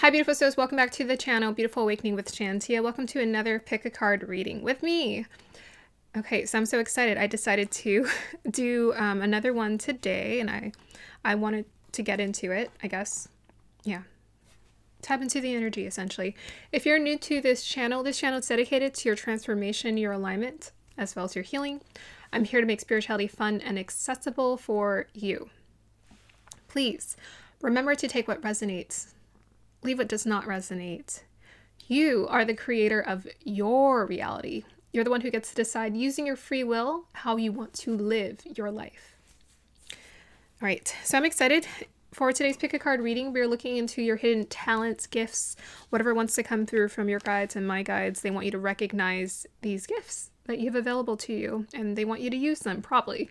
Hi beautiful souls, welcome back to the channel, Beautiful Awakening with Shantia. Welcome to another pick a card reading with me. Okay, so I'm so excited. I decided to do another one today, and I wanted to get into it, I guess. Yeah. Tap into the energy, essentially. If you're new to this channel is dedicated to your transformation, your alignment, as well as your healing. I'm here to make spirituality fun and accessible for you. Please remember to take what resonates. Leave what does not resonate. You are the creator of your reality. You're the one who gets to decide, using your free will, how you want to live your life. All right, so I'm excited for today's pick a card reading. We're looking into your hidden talents, gifts, whatever wants to come through from your guides and my guides. They want you to recognize these gifts that you have available to you, and they want you to use them properly.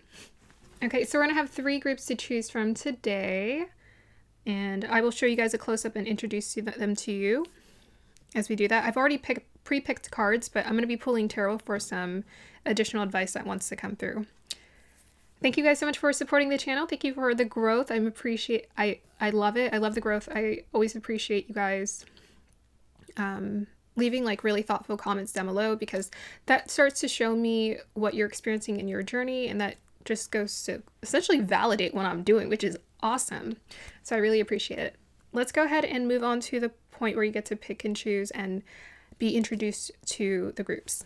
Okay, so we're gonna have 3 groups to choose from today. And I will show you guys a close-up and introduce them to you as we do that. I've already pre-picked cards, but I'm going to be pulling tarot for some additional advice that wants to come through. Thank you guys so much for supporting the channel. Thank you for the growth. I love it. I love the growth. I always appreciate you guys leaving like really thoughtful comments down below, because that starts to show me what you're experiencing in your journey, and that just goes to essentially validate what I'm doing, which is awesome. So I really appreciate it. Let's go ahead and move on to the point where you get to pick and choose and be introduced to the groups.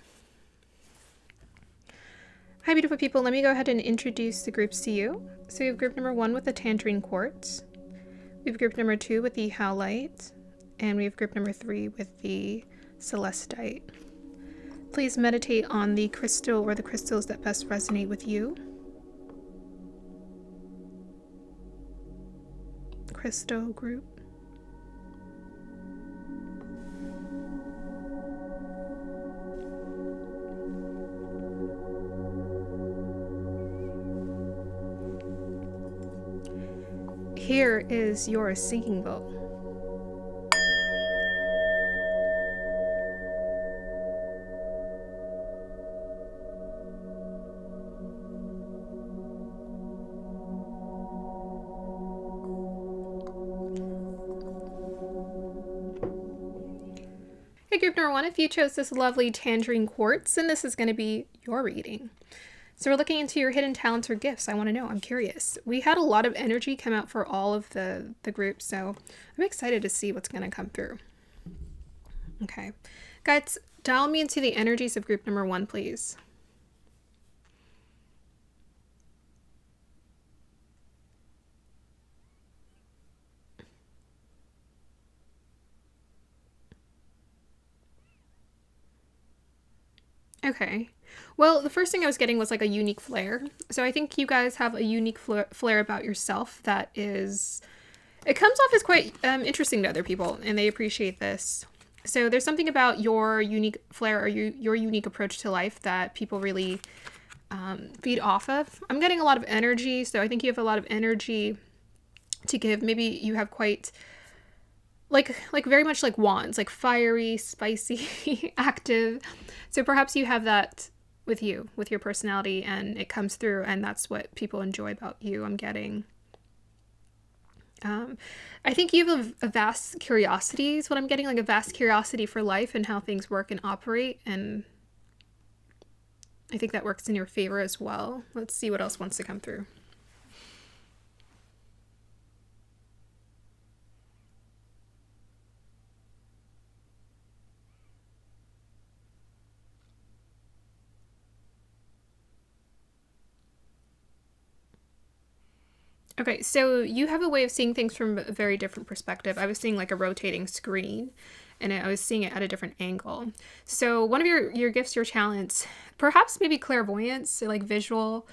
Hi beautiful people, let me go ahead and introduce the groups to you. So we have group number 1 with the Tangerine Quartz. We have group number 2 with the Howlite. And we have group number 3 with the Celestite. Please meditate on the crystal or the crystals that best resonate with you. Crystal group. Here is your singing bowl. Group number 1, if you chose this lovely Tangerine Quartz, and this is going to be your reading. So we're looking into your hidden talents or gifts. I want to know. I'm curious. We had a lot of energy come out for all of the groups, so I'm excited to see what's going to come through. Okay. Guys, dial me into the energies of group number 1, please. Okay. Well, the first thing I was getting was like a unique flair. So I think you guys have a unique flair about yourself that is, it comes off as quite interesting to other people, and they appreciate this. So there's something about your unique flair or your unique approach to life that people really feed off of. I'm getting a lot of energy, so I think you have a lot of energy to give. Maybe you have quite like very much like wands, like fiery, spicy, active. So perhaps you have that with you, with your personality, and it comes through, and that's what people enjoy about you, I'm getting. I think you have a vast curiosity is what I'm getting, like a vast curiosity for life and how things work and operate, and I think that works in your favor as well. Let's see what else wants to come through. Okay, so you have a way of seeing things from a very different perspective. I was seeing like a rotating screen, and I was seeing it at a different angle. So one of your gifts, your talents, perhaps maybe clairvoyance, so like visual,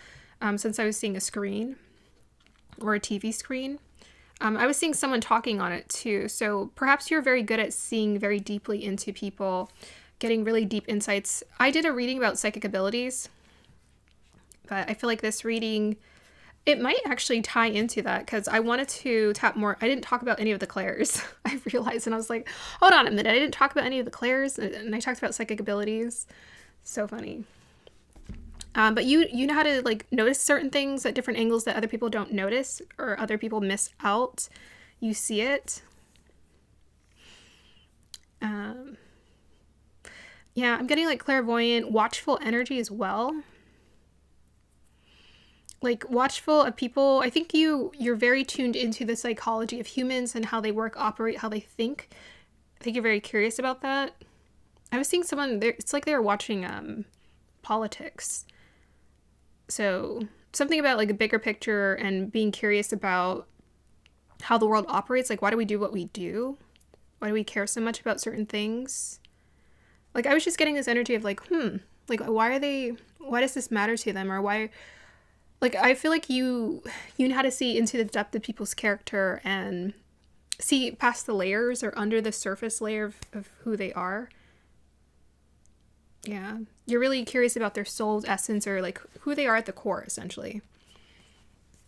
since I was seeing a screen or a TV screen. I was seeing someone talking on it too. So perhaps you're very good at seeing very deeply into people, getting really deep insights. I did a reading about psychic abilities, but I feel like this reading, it might actually tie into that, because I wanted to tap more. I didn't talk about any of the clairs. I realized, and I was like, hold on a minute. I didn't talk about any of the clairs, and I talked about psychic abilities. So funny. But you know how to like notice certain things at different angles that other people don't notice or other people miss out. You see it. Yeah, I'm getting like clairvoyant, watchful energy as well. Like watchful of people. I think you're very tuned into the psychology of humans and how they work, operate, how they think. I think you're very curious about that. I was seeing someone there. It's like they were watching politics. So something about like a bigger picture and being curious about how the world operates. Like, why do we do what we do? Why do we care so much about certain things? Like, I was just getting this energy of like, like, why does this matter to them? Or why, like, I feel like you know how to see into the depth of people's character and see past the layers or under the surface layer of who they are. Yeah. You're really curious about their soul's essence or like who they are at the core, essentially.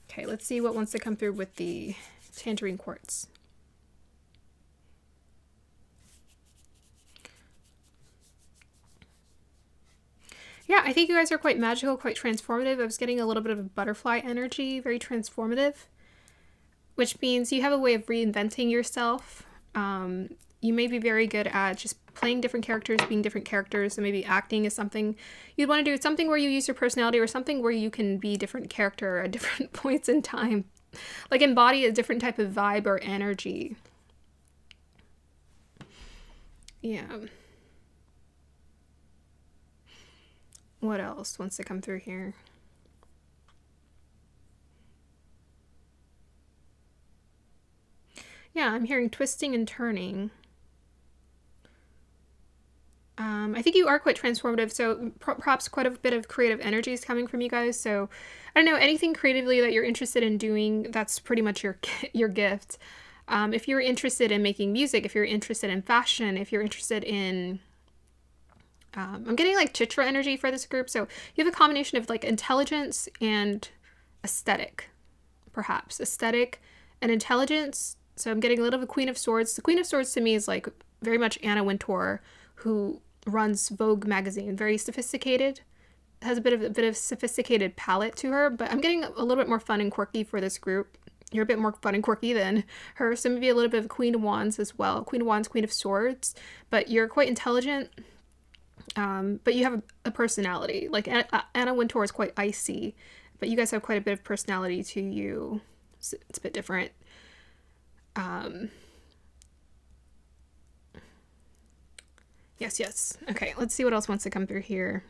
Okay, let's see what wants to come through with the tangerine quartz. Yeah, I think you guys are quite magical, quite transformative. I was getting a little bit of a butterfly energy, very transformative, which means you have a way of reinventing yourself. You may be very good at just playing different characters, being different characters. So maybe acting is something you'd want to do, something where you use your personality, or something where you can be a different character at different points in time. Like embody a different type of vibe or energy. Yeah. What else wants to come through here? Yeah, I'm hearing twisting and turning. I think you are quite transformative, so perhaps quite a bit of creative energy is coming from you guys. So, I don't know, anything creatively that you're interested in doing, that's pretty much your gift. If you're interested in making music, if you're interested in fashion, if you're interested in I'm getting like chitra energy for this group. So you have a combination of like intelligence and aesthetic, perhaps. Aesthetic and intelligence. So I'm getting a little of a Queen of Swords. The Queen of Swords to me is like very much Anna Wintour, who runs Vogue magazine. Very sophisticated. Has a bit of sophisticated palette to her, but I'm getting a little bit more fun and quirky for this group. You're a bit more fun and quirky than her, so maybe a little bit of Queen of Wands as well. Queen of Wands, Queen of Swords, but you're quite intelligent. But you have a personality. Like Anna Wintour is quite icy, but you guys have quite a bit of personality to you. It's a bit different. Yes. Okay, let's see what else wants to come through here.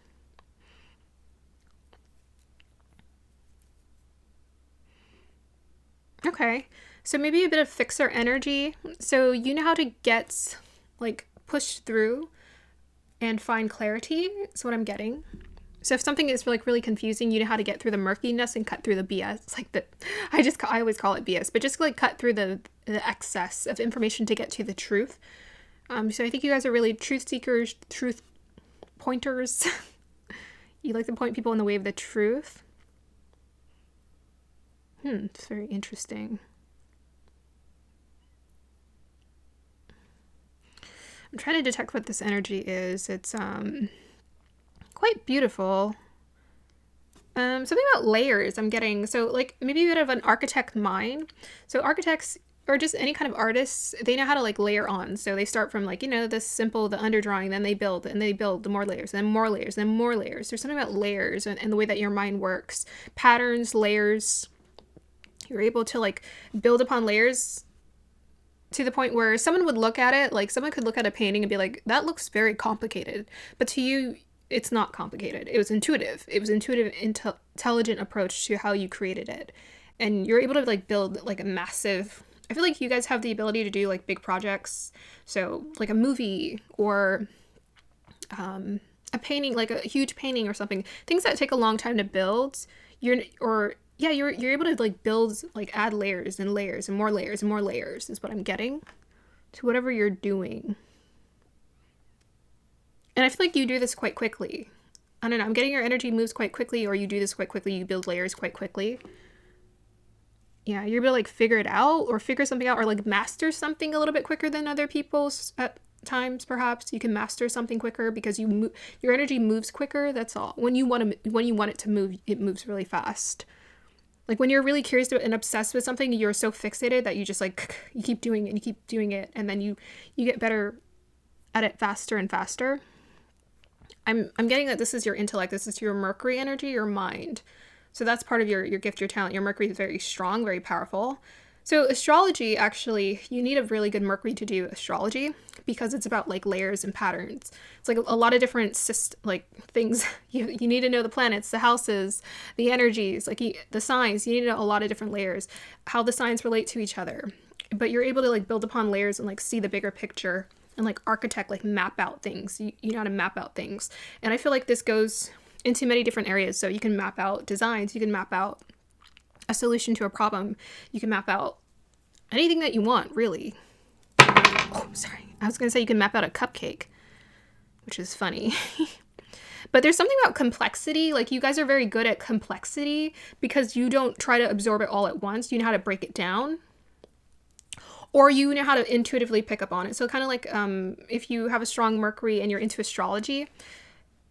Okay, so maybe a bit of fixer energy. So you know how to get, like, push through and find clarity is what I'm getting. So if something is like really confusing, you know how to get through the murkiness and cut through the BS. It's like that. I always call it BS, but just like cut through the excess of information to get to the truth. So I think you guys are really truth seekers, truth pointers. You like to point people in the way of the truth. It's very interesting. I'm trying to detect what this energy is. It's quite beautiful. Something about layers I'm getting. So like maybe a bit of an architect mind. So architects or just any kind of artists, they know how to like layer on. So they start from like, this simple, the underdrawing, then they build the more layers, then more layers, then more layers. There's something about layers and the way that your mind works. Patterns, layers. You're able to like build upon layers to the point where someone would look at it, like someone could look at a painting and be like, that looks very complicated. But to you, it's not complicated. It was intuitive. It was intuitive, intelligent approach to how you created it. And you're able to like build like a massive, I feel like you guys have the ability to do like big projects. So like a movie or a painting, like a huge painting or something, things that take a long time to build. You're able to like build, like add layers and layers and more layers and more layers is what I'm getting to whatever you're doing. And I feel like you do this quite quickly. I don't know, I'm getting your energy moves quite quickly, or you do this quite quickly, you build layers quite quickly. Yeah, you're able to like figure it out or figure something out or like master something a little bit quicker than other people's at times. Perhaps you can master something quicker because your energy moves quicker. That's all. When you want it to move, it moves really fast. Like when you're really curious and obsessed with something, you're so fixated that you just like you keep doing it and you keep doing it, and then you get better at it faster and faster. I'm getting that this is your intellect. This is your Mercury energy, your mind. So that's part of your gift, your talent. Your Mercury is very strong, very powerful. So astrology, actually, you need a really good Mercury to do astrology because it's about like layers and patterns. It's like a lot of different like things. You need to know the planets, the houses, the energies, like the signs. You need to know a lot of different layers, how the signs relate to each other. But you're able to like build upon layers and like see the bigger picture and like architect, like map out things. You know how to map out things. And I feel like this goes into many different areas. So you can map out designs, you can map out a solution to a problem, you can map out anything that you want, really. Oh, sorry. I was going to say you can map out a cupcake, which is funny. But there's something about complexity. Like you guys are very good at complexity because you don't try to absorb it all at once. You know how to break it down. Or you know how to intuitively pick up on it. So kind of like if you have a strong Mercury and you're into astrology,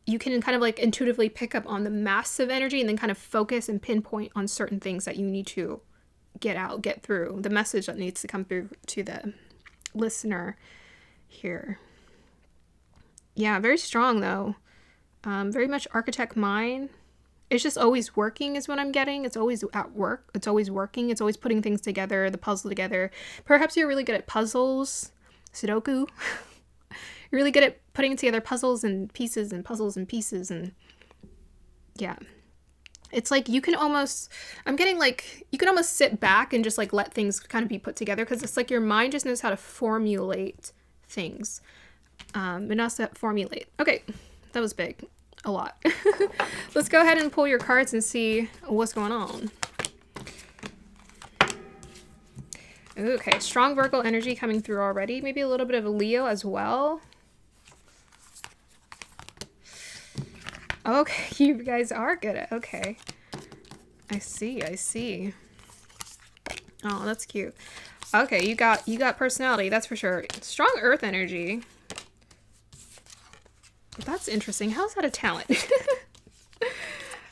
you can kind of like intuitively pick up on the massive energy and then kind of focus and pinpoint on certain things that you need to get through, the message that needs to come through to the listener here. Yeah, very strong though. Very much architect mind. It's just always working is what I'm getting. It's always at work. It's always working. It's always putting things together, the puzzle together. Perhaps you're really good at puzzles, Sudoku. You're really good at putting together puzzles and pieces and puzzles and pieces. And yeah, it's like you can almost, I'm getting like, you can almost sit back and just like let things kind of be put together because it's like your mind just knows how to formulate things. And also formulate. Okay, that was big. A lot. Let's go ahead and pull your cards and see what's going on. Okay, strong Virgo energy coming through already. Maybe a little bit of a Leo as well. Okay, you guys are good at, okay. I see. Oh, that's cute. Okay, you got personality, that's for sure. Strong Earth energy. That's interesting. How's that a talent?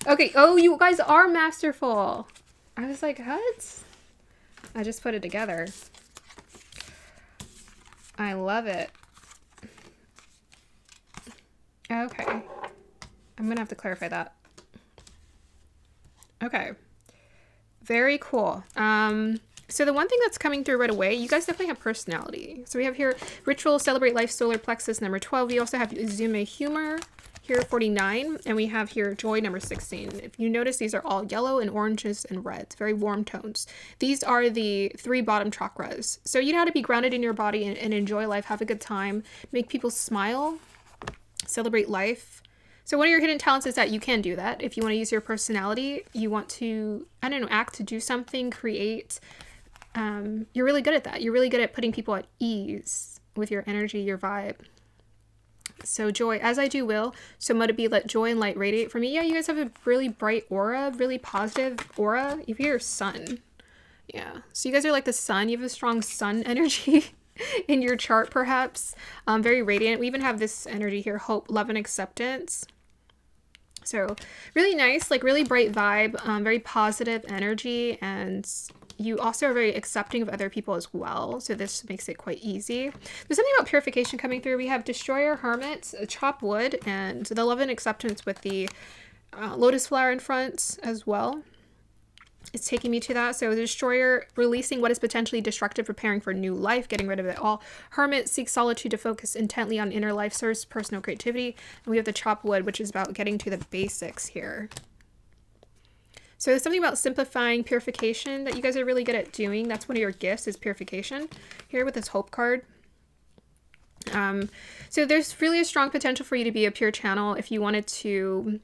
Okay, oh, you guys are masterful. I was like, what? I just put it together. I love it. Okay. I'm gonna have to clarify that. Okay. Very cool. So the one thing that's coming through right away, you guys definitely have personality. So we have here ritual, celebrate life, solar plexus, number 12. We also have Izume humor here, 49. And we have here joy, number 16. If you notice, these are all yellow and oranges and reds, very warm tones. These are the 3 bottom chakras. So you know how to be grounded in your body and enjoy life, have a good time, make people smile, celebrate life. So one of your hidden talents is that you can do that. If you want to use your personality, you want to, I don't know, act, to do something, create. You're really good at that. You're really good at putting people at ease with your energy, your vibe. So joy, as I do will, so let it be, let joy and light radiate from me. Yeah, you guys have a really bright aura, really positive aura. If you're sun. Yeah. So you guys are like the sun. You have a strong sun energy in your chart, perhaps. Very radiant. We even have this energy here, hope, love, and acceptance. So really nice, like really bright vibe, very positive energy, and you also are very accepting of other people as well. So this makes it quite easy. There's something about purification coming through. We have destroyer, hermit, chop wood, and the love and acceptance with the lotus flower in front as well. It's taking me to that. So the destroyer, releasing what is potentially destructive, preparing for new life, getting rid of it all. Hermit seeks solitude to focus intently on inner life source, personal creativity. And we have the chop wood, which is about getting to the basics here. So there's something about simplifying purification that you guys are really good at doing. That's one of your gifts, is purification. Here with this hope card. So there's really a strong potential for you to be a pure channel if you wanted to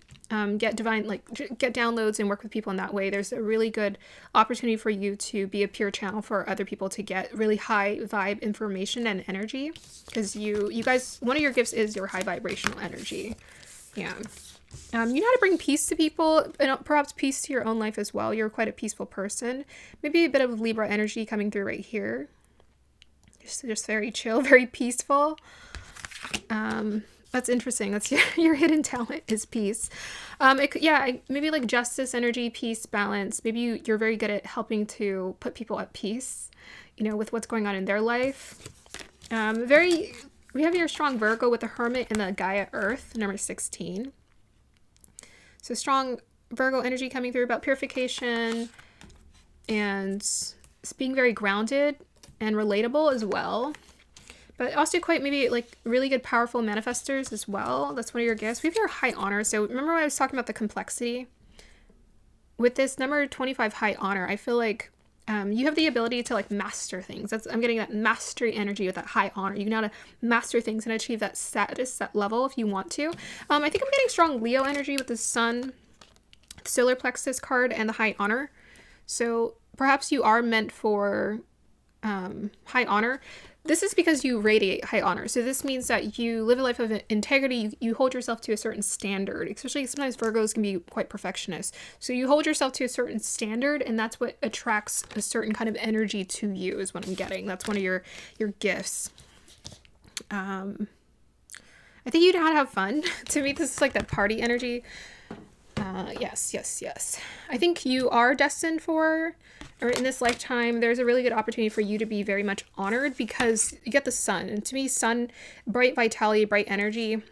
get divine, like get downloads and work with people in that way. There's a really good opportunity for you to be a pure channel for other people to get really high vibe information and energy, because you guys, one of your gifts is your high vibrational energy. Yeah. You know how to bring peace to people, and perhaps peace to your own life as well. You're quite a peaceful person. Maybe a bit of Libra energy coming through right here. Just very chill, very peaceful. That's interesting. That's your hidden talent, is peace. Maybe like justice energy, peace, balance. Maybe you're very good at helping to put people at peace, you know, with what's going on in their life. Very We have your strong Virgo with the Hermit and the Gaia Earth, number 16. So strong Virgo energy coming through about purification and being very grounded and relatable as well. But also quite maybe like really good powerful manifestors as well. That's one of your gifts. We have your high honor. So remember when I was talking about the complexity? With this number 25 high honor, I feel like you have the ability to like master things. I'm getting that mastery energy with that high honor. You know how to master things and achieve that status, that level if you want to. I think I'm getting strong Leo energy with the sun, solar plexus card, and the high honor. So perhaps you are meant for high honor. This is because you radiate high honor. So this means that you live a life of integrity. You hold yourself to a certain standard, especially sometimes Virgos can be quite perfectionist. So you hold yourself to a certain standard, and that's what attracts a certain kind of energy to you is what I'm getting. That's one of your gifts. I think you know how to have fun. To me, this is like that party energy. Yes. I think you are destined for, or in this lifetime, there's a really good opportunity for you to be very much honored because you get the sun. And to me, sun, bright vitality, bright energy.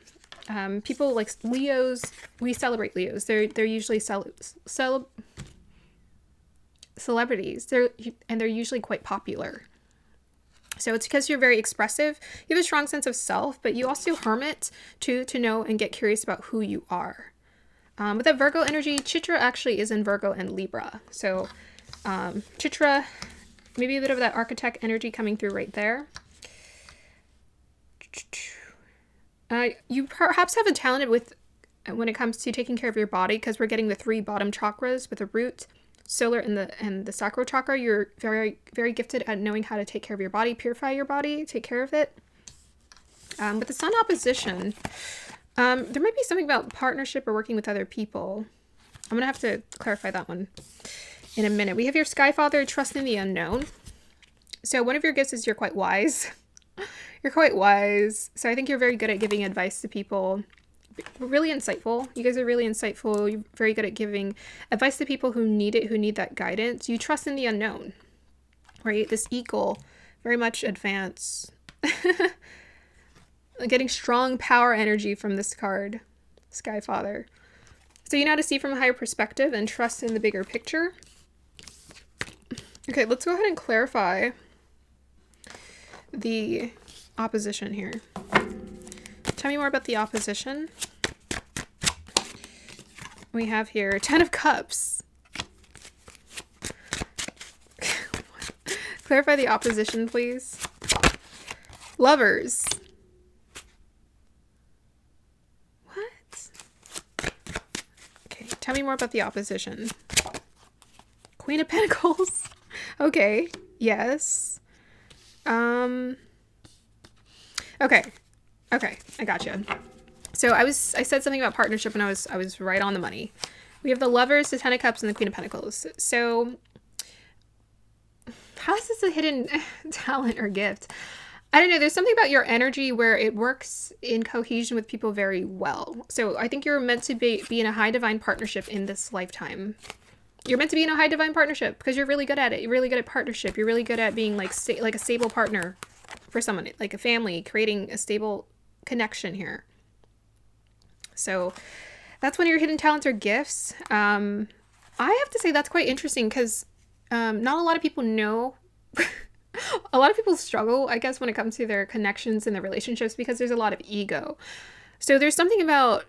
People like Leos, we celebrate Leos. They're usually celebrities. They're usually quite popular. So it's because you're very expressive. You have a strong sense of self, but you also hermit to know and get curious about who you are. With that Virgo energy, Chitra actually is in Virgo and Libra. So Chitra, maybe a bit of that architect energy coming through right there. You perhaps have a talent with when it comes to taking care of your body because we're getting the 3 bottom chakras with the root, solar, and the sacral chakra. You're very, very gifted at knowing how to take care of your body, purify your body, take care of it. With the sun opposition, there might be something about partnership or working with other people. I'm going to have to clarify that one in a minute. We have your Sky Father, trust in the unknown. So one of your gifts is you're quite wise. You're quite wise. So I think you're very good at giving advice to people. Really insightful. You guys are really insightful. You're very good at giving advice to people who need it, who need that guidance. You trust in the unknown, right? This eagle, very much advanced. Getting strong power energy from this card, Sky Father. So you know how to see from a higher perspective and trust in the bigger picture. Okay, let's go ahead and clarify the opposition here. Tell me more about the opposition. We have here 10 of Cups. Clarify the opposition, please. Lovers. Tell me more about the opposition. Queen of Pentacles. Okay. Yes. Okay. I gotcha. So I said something about partnership and I was right on the money. We have the Lovers, the 10 of Cups, and the Queen of Pentacles. So how is this a hidden talent or gift? I don't know. There's something about your energy where it works in cohesion with people very well. So I think you're meant to be in a high divine partnership in this lifetime. You're meant to be in a high divine partnership because you're really good at it. You're really good at partnership. You're really good at being like a stable partner for someone, like a family, creating a stable connection here. So that's one of your hidden talents or gifts. I have to say that's quite interesting because not a lot of people know. A lot of people struggle, I guess, when it comes to their connections and their relationships because there's a lot of ego. So there's something about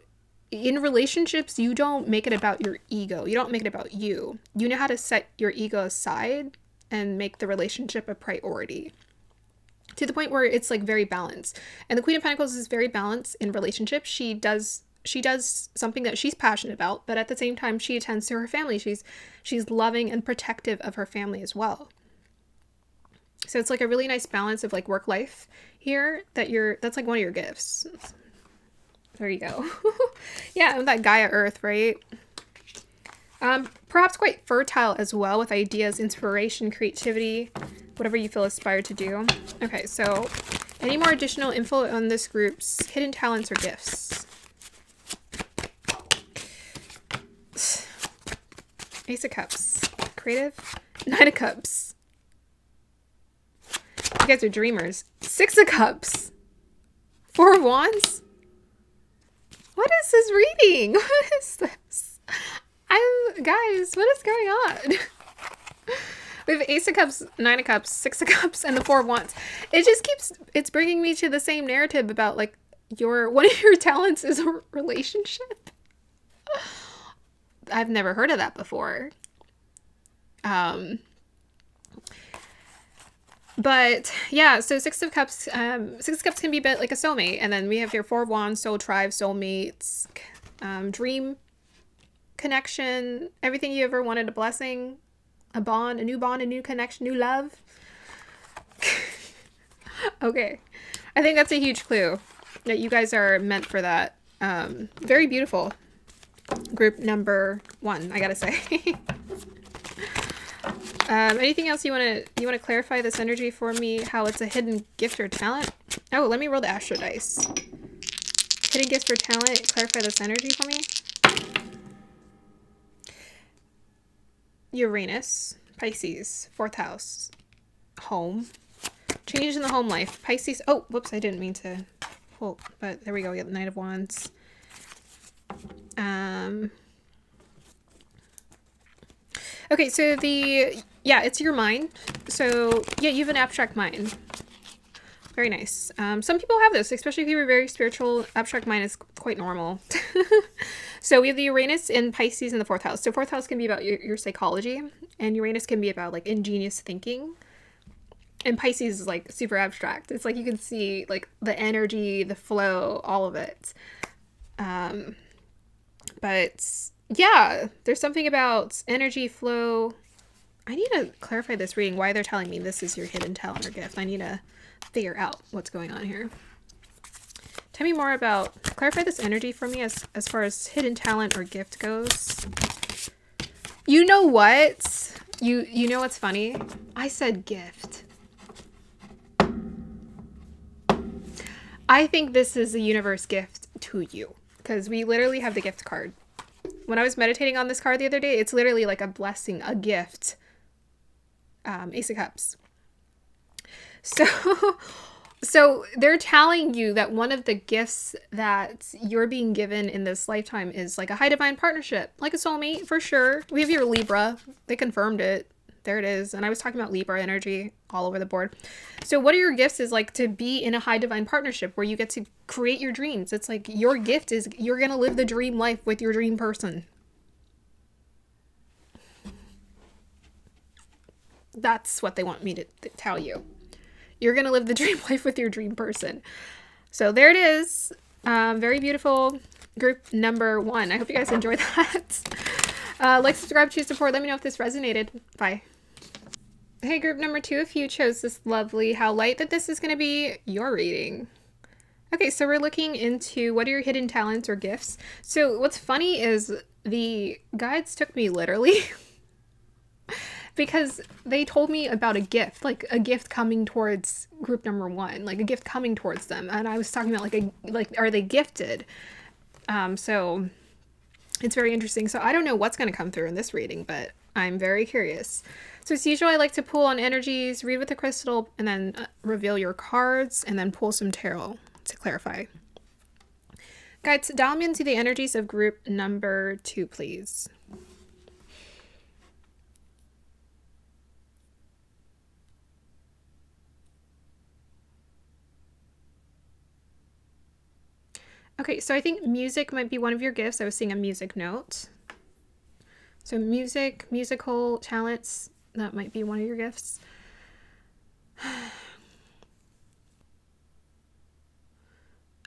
in relationships, you don't make it about your ego. You don't make it about you. You know how to set your ego aside and make the relationship a priority to the point where it's like very balanced. And the Queen of Pentacles is very balanced in relationships. She does something that she's passionate about, but at the same time, she attends to her family. She's loving and protective of her family as well. So it's like a really nice balance of like work life here that's like one of your gifts. There you go. Yeah, and that Gaia Earth, right? Perhaps quite fertile as well with ideas, inspiration, creativity, whatever you feel inspired to do. Okay, so any more additional info on this group's hidden talents or gifts? Ace of Cups. Creative. 9 of Cups. You guys are dreamers. 6 of Cups. Four of Wands? What is this reading? What is this? Guys, what is going on? We have Ace of Cups, Nine of Cups, Six of Cups, and the Four of Wands. It just it's bringing me to the same narrative about like one of your talents is a relationship. I've never heard of that before. But yeah, so Six of Cups can be a bit like a soulmate. And then we have here Four of Wands, soul tribe, soulmates, dream connection, everything you ever wanted, a blessing, a bond, a new connection, new love. Okay. I think that's a huge clue that you guys are meant for that. Very beautiful. Group number 1, I gotta say. Anything else you want to clarify this energy for me? How it's a hidden gift or talent? Oh, let me roll the astro dice. Hidden gift or talent. Clarify this energy for me. Uranus, Pisces, 4th house, home, change in the home life. Pisces. Oh, whoops! I didn't mean to pull, but there we go. We got the Knight of Wands. Okay, so it's your mind. So yeah, you have an abstract mind. Very nice. Some people have this, especially if you were very spiritual. Abstract mind is quite normal. So we have the Uranus in Pisces in the 4th house. So 4th house can be about your psychology, and Uranus can be about like ingenious thinking. And Pisces is like super abstract. It's like you can see like the energy, the flow, all of it. But yeah, there's something about energy flow. I need to clarify this reading, why they're telling me this is your hidden talent or gift. I need to figure out what's going on here. Tell me more about, clarify this energy for me as far as hidden talent or gift goes. You know what? You know what's funny? I said gift. I think this is a universe gift to you, because we literally have the gift card. When I was meditating on this card the other day, it's literally like a blessing, a gift. Ace of Cups. So they're telling you that one of the gifts that you're being given in this lifetime is like a high divine partnership, like a soulmate for sure. We have your Libra. They confirmed it. There it is. And I was talking about Libra energy all over the board. So what are your gifts is like to be in a high divine partnership where you get to create your dreams. It's like your gift is you're going to live the dream life with your dream person. That's what they want me to tell you. You're going to live the dream life with your dream person. So there it is. Very beautiful group number 1. I hope you guys enjoyed that. Like, subscribe, choose support. Let me know if this resonated. Bye. Hey, group number 2, if you chose this lovely how light that this is going to be your reading. Okay, so we're looking into what are your hidden talents or gifts. So what's funny is the guides took me literally because they told me about a gift, like a gift coming towards group number 1, like a gift coming towards them. And I was talking about like are they gifted? So it's very interesting. So I don't know what's going to come through in this reading, but I'm very curious. So as usual, I like to pull on energies, read with a crystal, and then reveal your cards, and then pull some tarot to clarify. Guides, dial me into the energies of group number 2, please. Okay, so I think music might be one of your gifts. I was seeing a music note. So musical talents, that might be one of your gifts.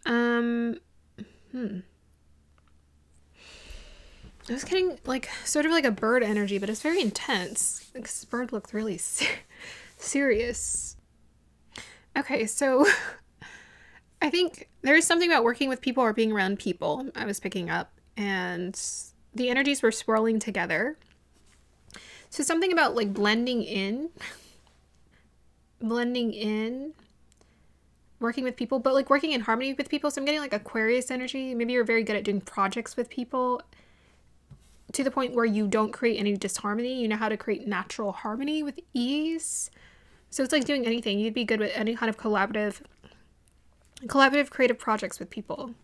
I was getting like sort of like a bird energy, but it's very intense. This bird looked really serious. Okay, so I think there is something about working with people or being around people I was picking up, and the energies were swirling together. So something about like blending in, working with people, but like working in harmony with people. So I'm getting like Aquarius energy. Maybe you're very good at doing projects with people to the point where you don't create any disharmony. You know how to create natural harmony with ease. So it's like doing anything. You'd be good with any kind of collaborative Collaborative creative projects with people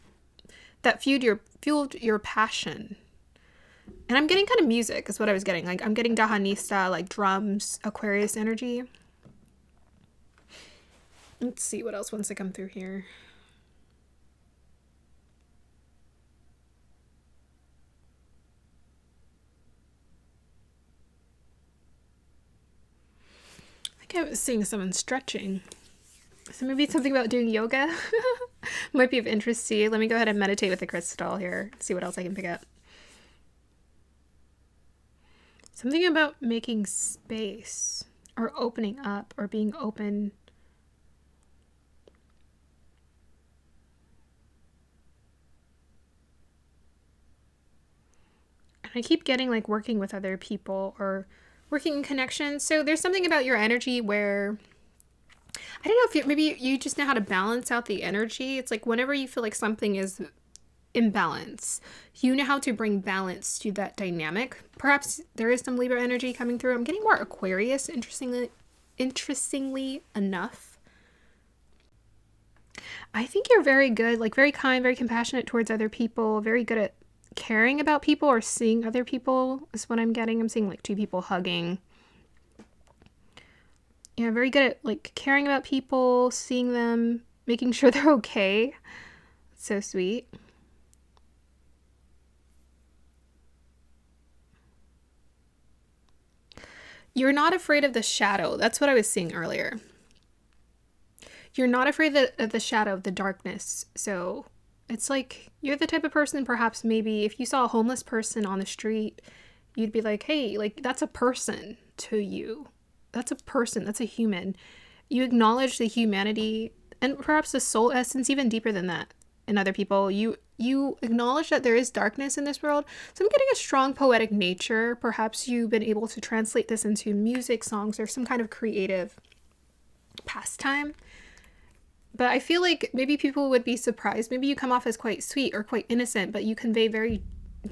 that fueled your passion. And I'm getting kind of music is what I was getting. Like I'm getting Dahanista, like drums, Aquarius energy. Let's see what else wants to come through here. I think I was seeing someone stretching. So maybe something about doing yoga might be of interest to you. Let me go ahead and meditate with the crystal here. See what else I can pick up. Something about making space or opening up or being open. And I keep getting like working with other people or working in connection. So there's something about your energy where I don't know if maybe you just know how to balance out the energy. It's like whenever you feel like something is imbalance, you know how to bring balance to that dynamic. Perhaps there is some Libra energy coming through. I'm getting more Aquarius, interestingly enough. I think you're very good, like very kind, very compassionate towards other people, very good at caring about people or seeing other people is what I'm getting. I'm seeing like two people hugging. Yeah, very good at like caring about people, seeing them, making sure they're okay. So sweet. You're not afraid of the shadow. That's what I was seeing earlier. You're not afraid of the shadow, of the darkness. So it's like you're the type of person, perhaps maybe if you saw a homeless person on the street, you'd be like, hey, like that's a person to you. That's a person. That's a human. You acknowledge the humanity and perhaps the soul essence even deeper than that in other people. You acknowledge that there is darkness in this world. So I'm getting a strong poetic nature. Perhaps you've been able to translate this into music, songs, or some kind of creative pastime. But I feel like maybe people would be surprised. Maybe you come off as quite sweet or quite innocent, but you convey very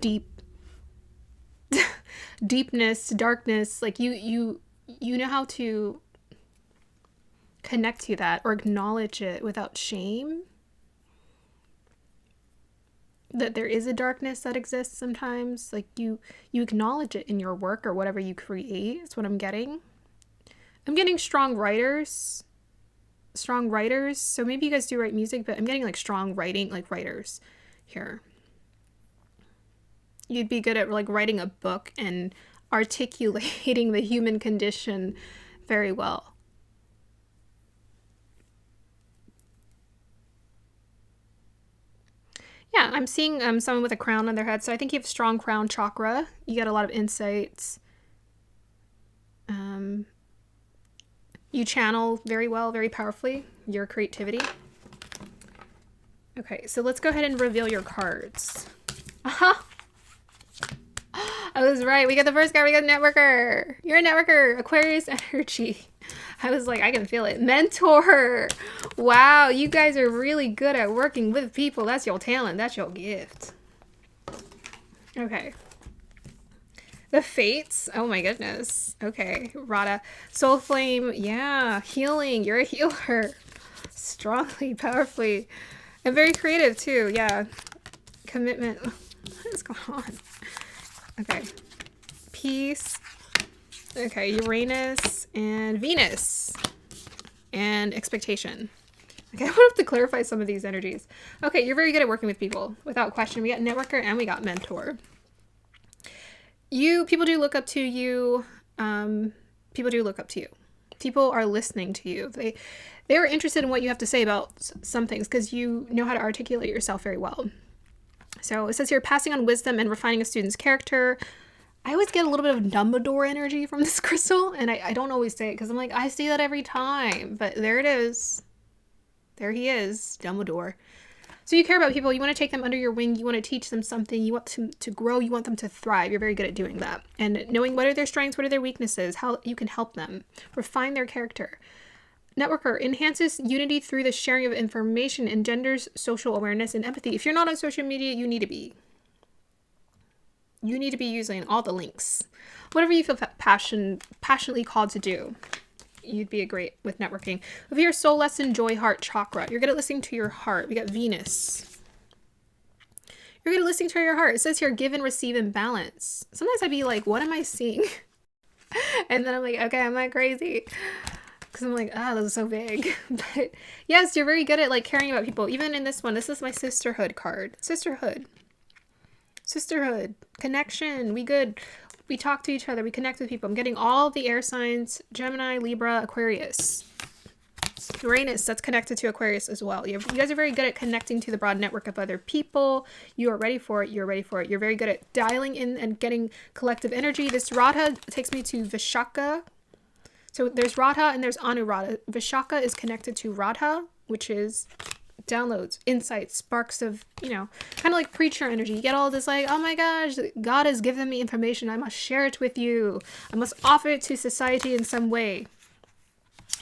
deep deepness, darkness. Like you know how to connect to that or acknowledge it without shame. That there is a darkness that exists sometimes. Like you acknowledge it in your work or whatever you create. That's what I'm getting. I'm getting strong writers. So maybe you guys do write music, but I'm getting like strong writing, like writers here. You'd be good at like writing a book and articulating the human condition very well. Yeah, I'm seeing someone with a crown on their head. So I think you have strong crown chakra. You get a lot of insights. You channel very well, very powerfully, your creativity. Okay, so let's go ahead and reveal your cards. I was right. We got the first guy. We got networker. You're a networker. Aquarius energy. I was like, I can feel it. Mentor. Wow, you guys are really good at working with people. That's your talent. That's your gift. Okay. The Fates. Oh my goodness. Okay. Rada. Soul Flame. Yeah. Healing. You're a healer. Strongly, powerfully. And very creative too. Yeah. Commitment. What is going on? Okay. Peace. Okay. Uranus and Venus. And expectation. Okay, I want to have to clarify some of these energies. Okay, you're very good at working with people. Without question. We got networker and we got mentor. People do look up to you. People do look up to you. People are listening to you. They are interested in what you have to say about some things because you know how to articulate yourself very well. So it says here, passing on wisdom and refining a student's character. I always get a little bit of Dumbledore energy from this crystal, and I don't always say it because I'm like, I see that every time. But there it is. There he is, Dumbledore. So you care about people. You want to take them under your wing. You want to teach them something. You want them to grow. You want them to thrive. You're very good at doing that. And knowing what are their strengths, what are their weaknesses, how you can help them, refine their character. Networker enhances unity through the sharing of information, engenders social awareness and empathy. If you're not on social media, you need to be. You need to be using all the links. Whatever you feel passionately called to do. you'd be great with networking. With your soul lesson, joy, heart, chakra. You're good at listening to your heart. We got Venus. You're good at listening to your heart. It says here, give and receive in balance. Sometimes I'd be like, what am I seeing? And then I'm like, okay, I'm not crazy. Because I'm like, that was so big. But yes, you're very good at like caring about people. Even in this one, this is my sisterhood card. Sisterhood. Sisterhood. Connection. We good. We talk to each other. We connect with people. I'm getting all the air signs. Gemini, Libra, Aquarius. Uranus, that's connected to Aquarius as well. You guys are very good at connecting to the broad network of other people. You are ready for it. You're ready for it. You're very good at dialing in and getting collective energy. This Radha takes me to Vishaka. So there's Radha and there's Anuradha. Vishaka is connected to Radha, which is downloads, insights, sparks of, kind of like preacher energy. You get all this like, oh my gosh, God has given me information. I must share it with you. I must offer it to society in some way.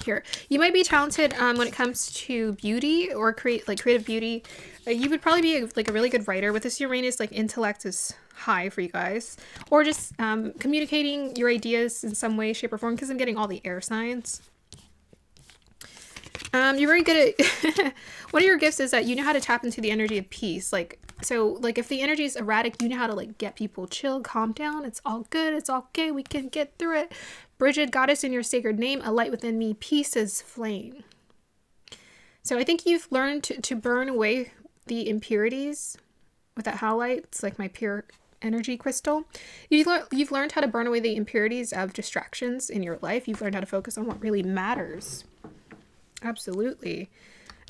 Here, you might be talented when it comes to beauty or creative beauty. You would probably be a really good writer. With this Uranus, like intellect is high for you guys, or just communicating your ideas in some way, shape, or form. Because I'm getting all the air signs. You're very good at one of your gifts is that you know how to tap into the energy of peace. Like if the energy is erratic, you know how to like get people chill, calm down. It's all good. It's all okay. We can get through it. Bridget, goddess in your sacred name, a light within me, peace is flame. So I think you've learned to burn away the impurities with that howlite. It's like my pure energy crystal. You've learned how to burn away the impurities of distractions in your life. You've learned how to focus on what really matters. Absolutely.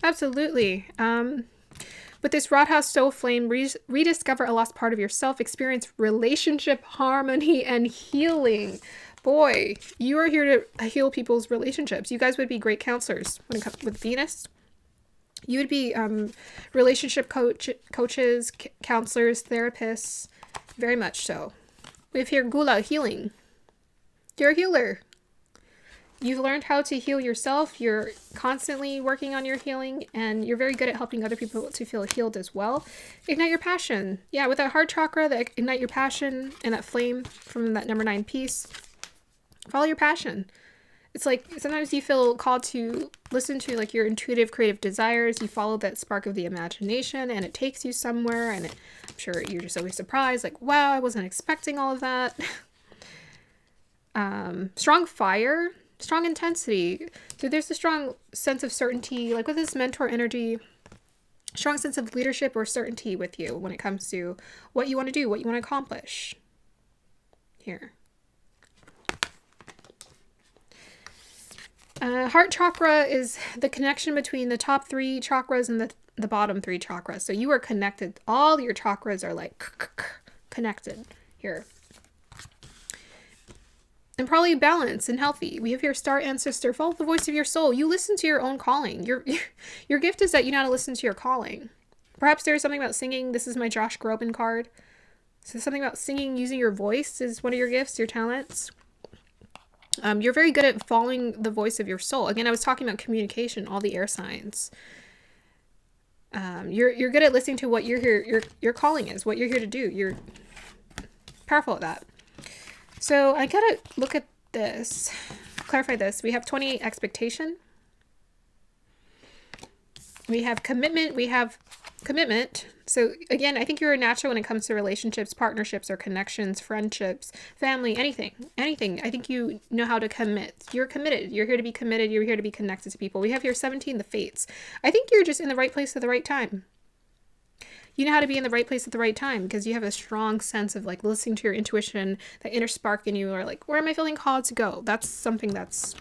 Absolutely. With this Radha soul flame, rediscover a lost part of yourself, experience relationship harmony and healing. Boy, you are here to heal people's relationships. You guys would be great counselors when it comes with Venus. You would be relationship coaches, counselors, therapists, very much so. We have here Gula, healing. You're a healer. You've learned how to heal yourself. You're constantly working on your healing, and you're very good at helping other people to feel healed as well. Ignite your passion. Yeah, with that heart chakra, that ignite your passion and that flame from that number 9 piece. Follow your passion. It's like sometimes you feel called to listen to like your intuitive creative desires. You follow that spark of the imagination and it takes you somewhere, and I'm sure you're just always surprised, like, wow, I wasn't expecting all of that. Strong fire, strong intensity. So there's a strong sense of certainty, like with this mentor energy, strong sense of leadership or certainty with you when it comes to what you want to do, what you want to accomplish. Here. Heart chakra is the connection between the top 3 chakras and the bottom 3 chakras. So you are connected. All your chakras are like connected here. And probably balanced and healthy. We have here star ancestor. Follow the voice of your soul. You listen to your own calling. Your gift is that you know how to listen to your calling. Perhaps there's something about singing. This is my Josh Groban card. So something about singing, using your voice is one of your gifts, your talents. You're very good at following the voice of your soul. Again, I was talking about communication, all the air signs. You're good at listening to what you're here, your calling is, what you're here to do. You're powerful at that. So I gotta look at this, clarify this. We have 28 expectation. We have commitment. We have commitment. So again, I think you're a natural when it comes to relationships, partnerships, or connections, friendships, family, anything. I think you know how to commit. You're committed. You're here to be committed. You're here to be connected to people. We have here 17, the fates. I think you're just in the right place at the right time. You know how to be in the right place at the right time because you have a strong sense of like listening to your intuition, that inner spark in you, or like, where am I feeling called to go? That's something that's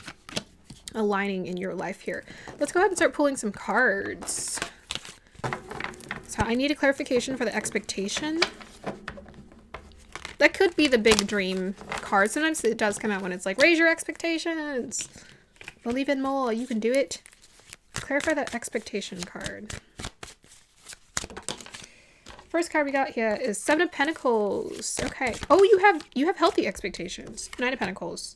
aligning in your life here. Let's go ahead and start pulling some cards. So I need a clarification for the expectation. That could be the big dream card. Sometimes it does come out when it's like, raise your expectations. Believe in more. You can do it. Clarify that expectation card. First card we got here is 7 of Pentacles. Okay. Oh, you have healthy expectations. 9 of Pentacles.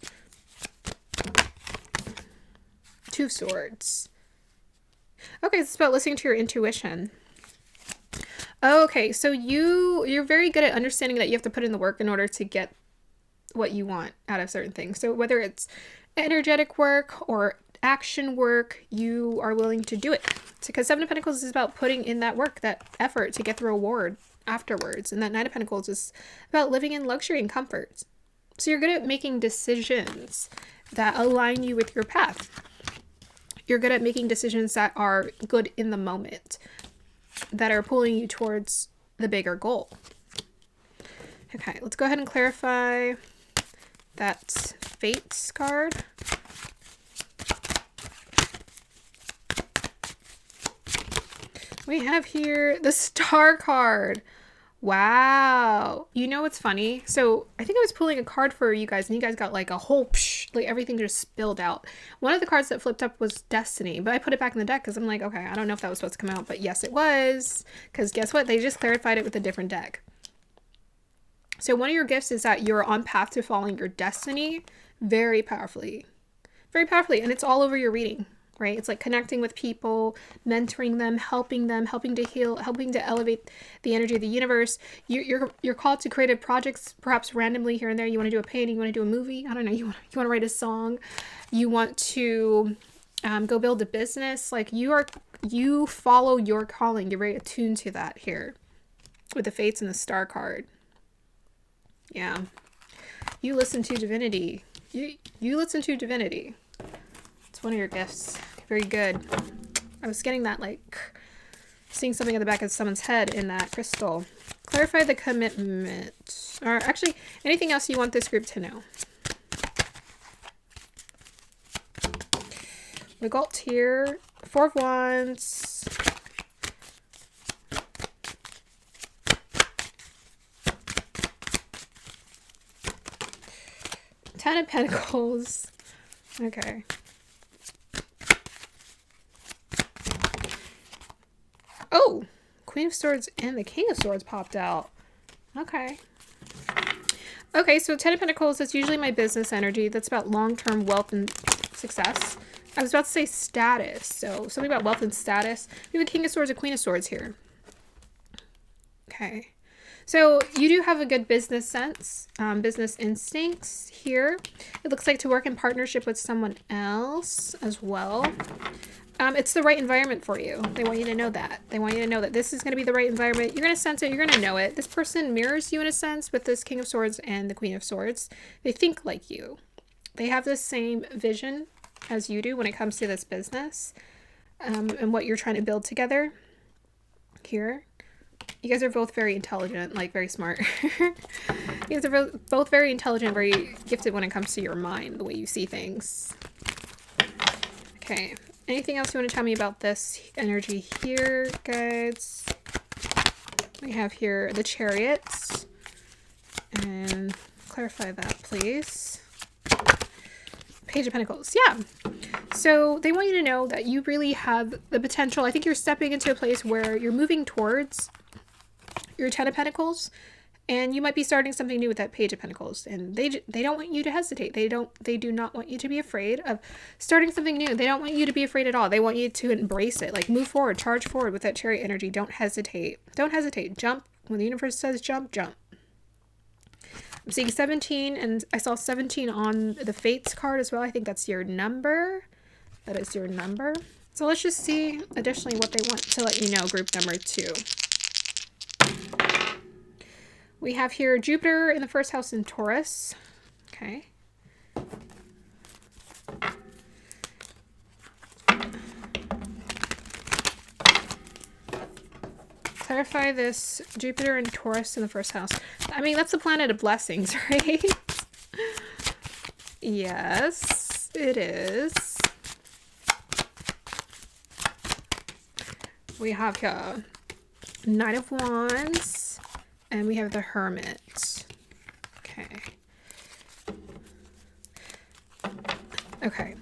2 of Swords. Okay, it's about listening to your intuition. Okay, so you're very good at understanding that you have to put in the work in order to get what you want out of certain things. So whether it's energetic work or action work, you are willing to do it. Because Seven of Pentacles is about putting in that work, that effort to get the reward afterwards. And that Nine of Pentacles is about living in luxury and comfort. So you're good at making decisions that align you with your path. You're good at making decisions that are good in the moment, that are pulling you towards the bigger goal. Okay, let's go ahead and clarify that Fates card. We have here the Star card. Wow. You know what's funny? So I think I was pulling a card for you guys and you guys got like a whole psh, like everything just spilled out. One of the cards that flipped up was Destiny, but I put it back in the deck because I'm like, okay, I don't know if that was supposed to come out, but yes, it was. Because guess what? They just clarified it with a different deck. So one of your gifts is that you're on path to following your destiny very powerfully. Very powerfully. And it's all over your reading. Right? It's like connecting with people, mentoring them, helping to heal, helping to elevate the energy of the universe. You're called to creative projects, perhaps randomly here and there. You want to do a painting, you want to do a movie. I don't know. You want to write a song. You want to go build a business. Like you follow your calling. You're very attuned to that here with the Fates and the Star card. Yeah. You listen to divinity. You listen to divinity. It's one of your gifts. Very good. I was getting that, like, seeing something at the back of someone's head in that crystal. Clarify the commitment. Or actually, anything else you want this group to know. We got here, Four of Wands. Ten of Pentacles. Okay. Oh, Queen of Swords and the King of Swords popped out. Okay. Okay, so Ten of Pentacles is usually my business energy. That's about long-term wealth and success. I was about to say status, so something about wealth and status. We have a King of Swords, a Queen of Swords here. Okay. So you do have a good business sense, business instincts here. It looks like to work in partnership with someone else as well. It's the right environment for you. They want you to know that. They want you to know that this is going to be the right environment. You're going to sense it. You're going to know it. This person mirrors you in a sense with this King of Swords and the Queen of Swords. They think like you. They have the same vision as you do when it comes to this business and what you're trying to build together here. You guys are both very intelligent, like very smart. You guys are both very intelligent, very gifted when it comes to your mind, the way you see things. Okay. Anything else you want to tell me about this energy here, guys? We have here the Chariots. And clarify that, please. Page of Pentacles. Yeah. So they want you to know that you really have the potential. I think you're stepping into a place where you're moving towards your Ten of Pentacles. And you might be starting something new with that Page of Pentacles. And they don't want you to hesitate. They do not want you to be afraid of starting something new. They don't want you to be afraid at all. They want you to embrace it. Like move forward, charge forward with that Chariot energy. Don't hesitate. Don't hesitate. Jump. When the universe says jump, jump. I'm seeing 17 and I saw 17 on the Fates card as well. I think that's your number. That is your number. So let's just see additionally what they want to let you know, group number 2. We have here Jupiter in the first house in Taurus. Okay. Clarify this Jupiter and Taurus in the first house. I mean, that's the planet of blessings, right? Yes, it is. We have here Knight of Wands. And we have the Hermit. Okay. Okay.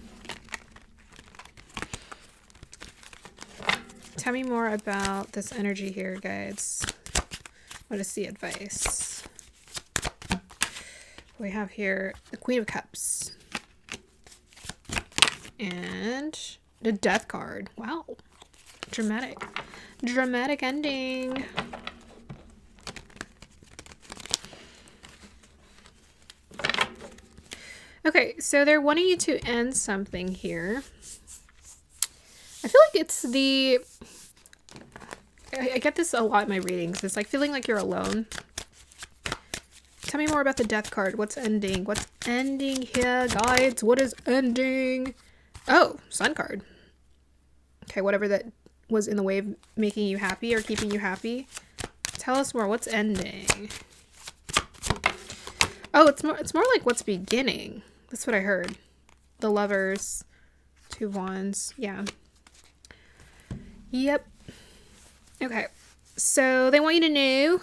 Tell me more about this energy here, guys. What is the advice? We have here the Queen of Cups. And the Death card. Wow. Dramatic. Dramatic ending. Okay, so they're wanting you to end something here. I feel like it's the... I get this a lot in my readings. It's like feeling like you're alone. Tell me more about the death card. What's ending? What's ending here, guides? What is ending? Oh, sun card. Okay, whatever that was in the way of making you happy or keeping you happy. Tell us more. What's ending? Oh, it's more like what's beginning. That's what I heard. The Lovers, 2 of Wands. Yeah. Yep. Okay. So they want you to know.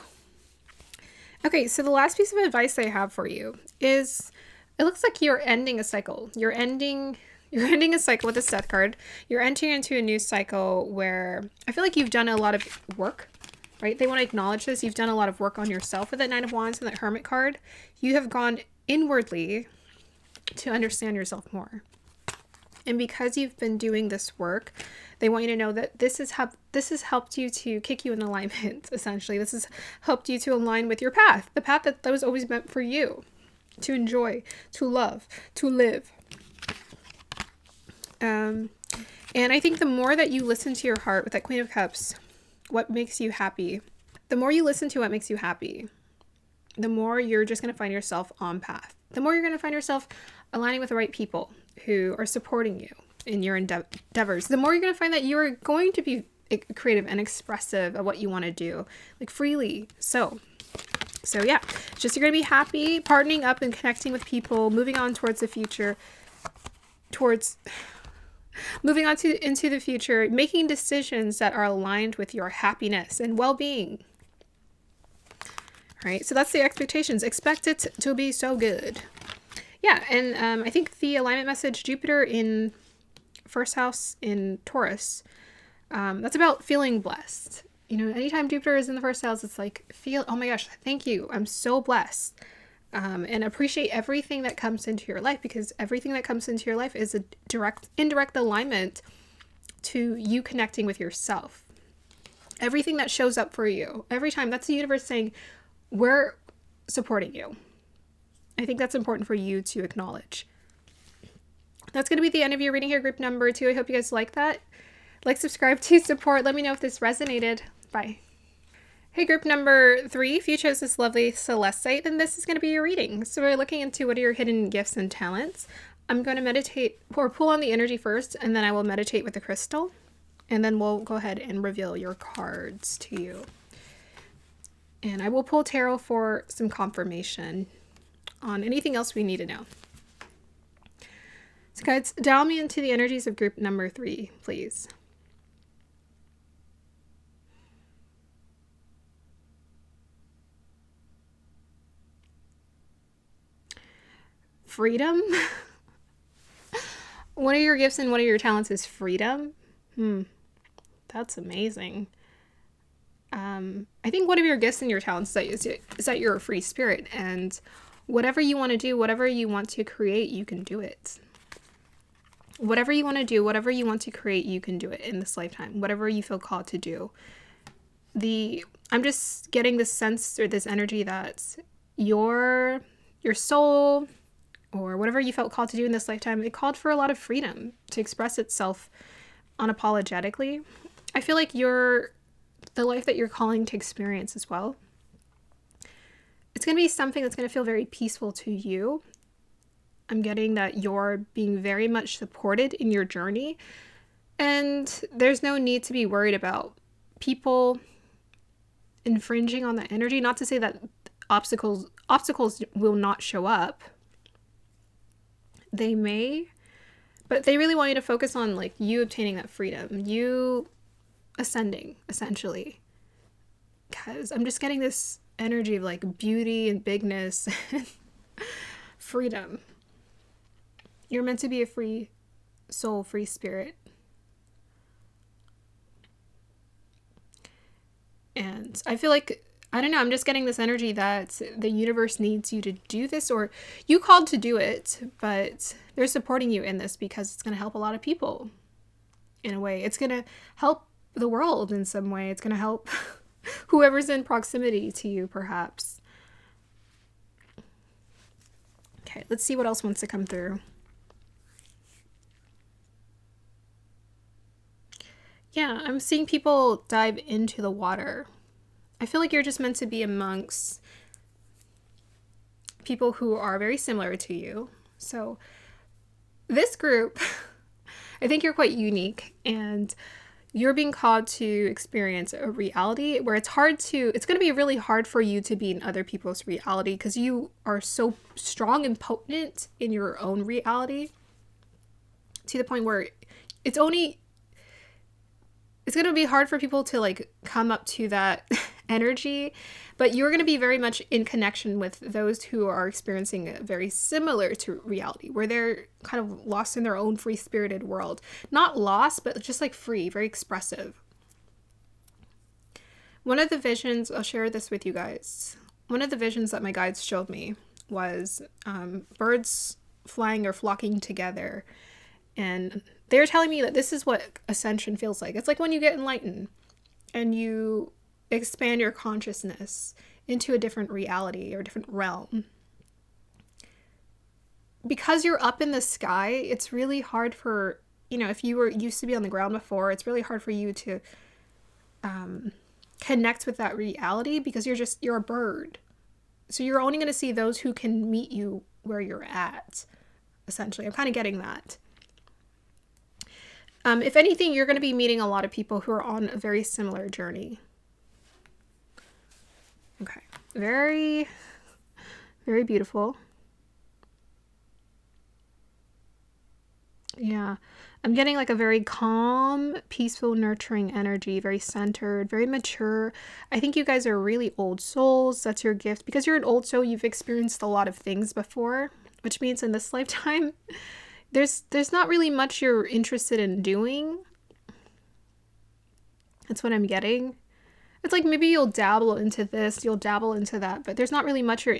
Okay, so the last piece of advice I have for you is, it looks like you're ending a cycle. You're ending a cycle with this death card. You're entering into a new cycle where I feel like you've done a lot of work, right? They want to acknowledge this. You've done a lot of work on yourself with that 9 of Wands and that Hermit card. You have gone inwardly to understand yourself more. And because you've been doing this work, they want you to know that this has helped you to kick you in alignment, essentially. This has helped you to align with your path, the path that was always meant for you, to enjoy, to love, to live. And I think the more that you listen to your heart with that Queen of Cups, what makes you happy, the more you listen to what makes you happy, the more you're just going to find yourself on path. The more you're going to find yourself aligning with the right people who are supporting you in your endeavors, the more you're going to find that you're going to be creative and expressive of what you want to do, like freely. So yeah, just you're going to be happy, partnering up and connecting with people, moving on towards the future, into the future, making decisions that are aligned with your happiness and well-being. Right? So that's the expectations. Expect it to be so good. Yeah, and I think the alignment message, Jupiter in first house in Taurus, that's about feeling blessed. You know, anytime Jupiter is in the first house, it's like, oh my gosh, thank you. I'm so blessed. And appreciate everything that comes into your life, because everything that comes into your life is a indirect alignment to you connecting with yourself. Everything that shows up for you, every time, that's the universe saying, we're supporting you. I think that's important for you to acknowledge. That's going to be the end of your reading here, group number 2. I hope you guys like that. Like, subscribe to support. Let me know if this resonated. Bye. Hey, group number 3, if you chose this lovely Celestite, then this is going to be your reading. So we're looking into what are your hidden gifts and talents. I'm going to meditate or pull on the energy first, and then I will meditate with the crystal. And then we'll go ahead and reveal your cards to you. And I will pull tarot for some confirmation on anything else we need to know. So guys, dial me into the energies of group number 3, please. Freedom? One of your gifts and one of your talents is freedom? That's amazing. I think one of your gifts and your talents is that you're a free spirit, and whatever you want to do, whatever you want to create, you can do it. Whatever you want to do, whatever you want to create, you can do it in this lifetime. Whatever you feel called to do. I'm just getting this sense or this energy that your soul, or whatever you felt called to do in this lifetime, it called for a lot of freedom to express itself unapologetically. I feel like the life that you're calling to experience as well, it's going to be something that's going to feel very peaceful to you. I'm getting that you're being very much supported in your journey, and there's no need to be worried about people infringing on that energy. Not to say that obstacles will not show up. They may, but they really want you to focus on like you obtaining that freedom, you ascending, essentially. Because I'm just getting this energy of like beauty and bigness and freedom. You're meant to be a free soul, free spirit. And I feel like, I don't know, I'm just getting this energy that the universe needs you to do this, or you called to do it, but they're supporting you in this because it's going to help a lot of people in a way. It's going to help the world in some way. It's going to help whoever's in proximity to you, perhaps. Okay, let's see what else wants to come through. Yeah, I'm seeing people dive into the water. I feel like you're just meant to be amongst people who are very similar to you. So this group, I think you're quite unique, and you're being called to experience a reality where it's going to be really hard for you to be in other people's reality because you are so strong and potent in your own reality to the point where it's going to be hard for people to like come up to that energy, but you're going to be very much in connection with those who are experiencing a very similar to reality, where they're kind of lost in their own free-spirited world. Not lost, but just like free, very expressive. One of the visions, I'll share this with you guys. One of the visions that my guides showed me was birds flying or flocking together. And they're telling me that this is what ascension feels like. It's like when you get enlightened and you expand your consciousness into a different reality or different realm. Because you're up in the sky, it's really hard for, if you were used to be on the ground before, it's really hard for you to connect with that reality because you're a bird. So you're only going to see those who can meet you where you're at, essentially. I'm kind of getting that. If anything, you're going to be meeting a lot of people who are on a very similar journey. Okay. Very, very beautiful. Yeah. I'm getting like a very calm, peaceful, nurturing energy, very centered, very mature. I think you guys are really old souls. That's your gift. Because you're an old soul, you've experienced a lot of things before, which means in this lifetime, there's not really much you're interested in doing. That's what I'm getting. It's like maybe you'll dabble into this, you'll dabble into that, but there's not really much you're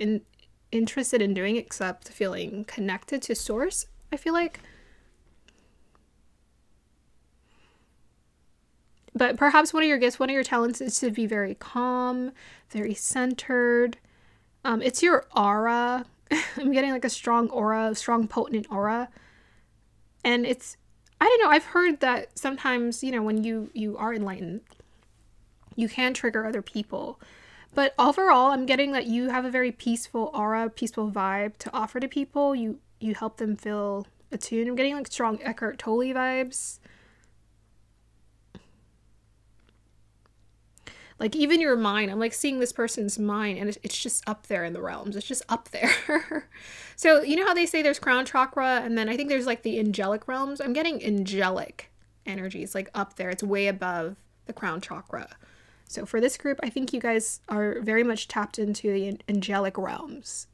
interested in doing except feeling connected to source, I feel like. But perhaps one of your gifts, one of your talents is to be very calm, very centered. It's your aura. I'm getting like a strong aura, strong potent aura. And it's, I don't know, I've heard that sometimes, when you are enlightened, you can trigger other people. But overall, I'm getting that you have a very peaceful aura, peaceful vibe to offer to people. You help them feel attuned. I'm getting like strong Eckhart Tolle vibes. Like even your mind, I'm like seeing this person's mind and it's just up there in the realms. It's just up there. So you know how they say there's crown chakra and then I think there's like the angelic realms? I'm getting angelic energies like up there. It's way above the crown chakra. So for this group, I think you guys are very much tapped into the angelic realms.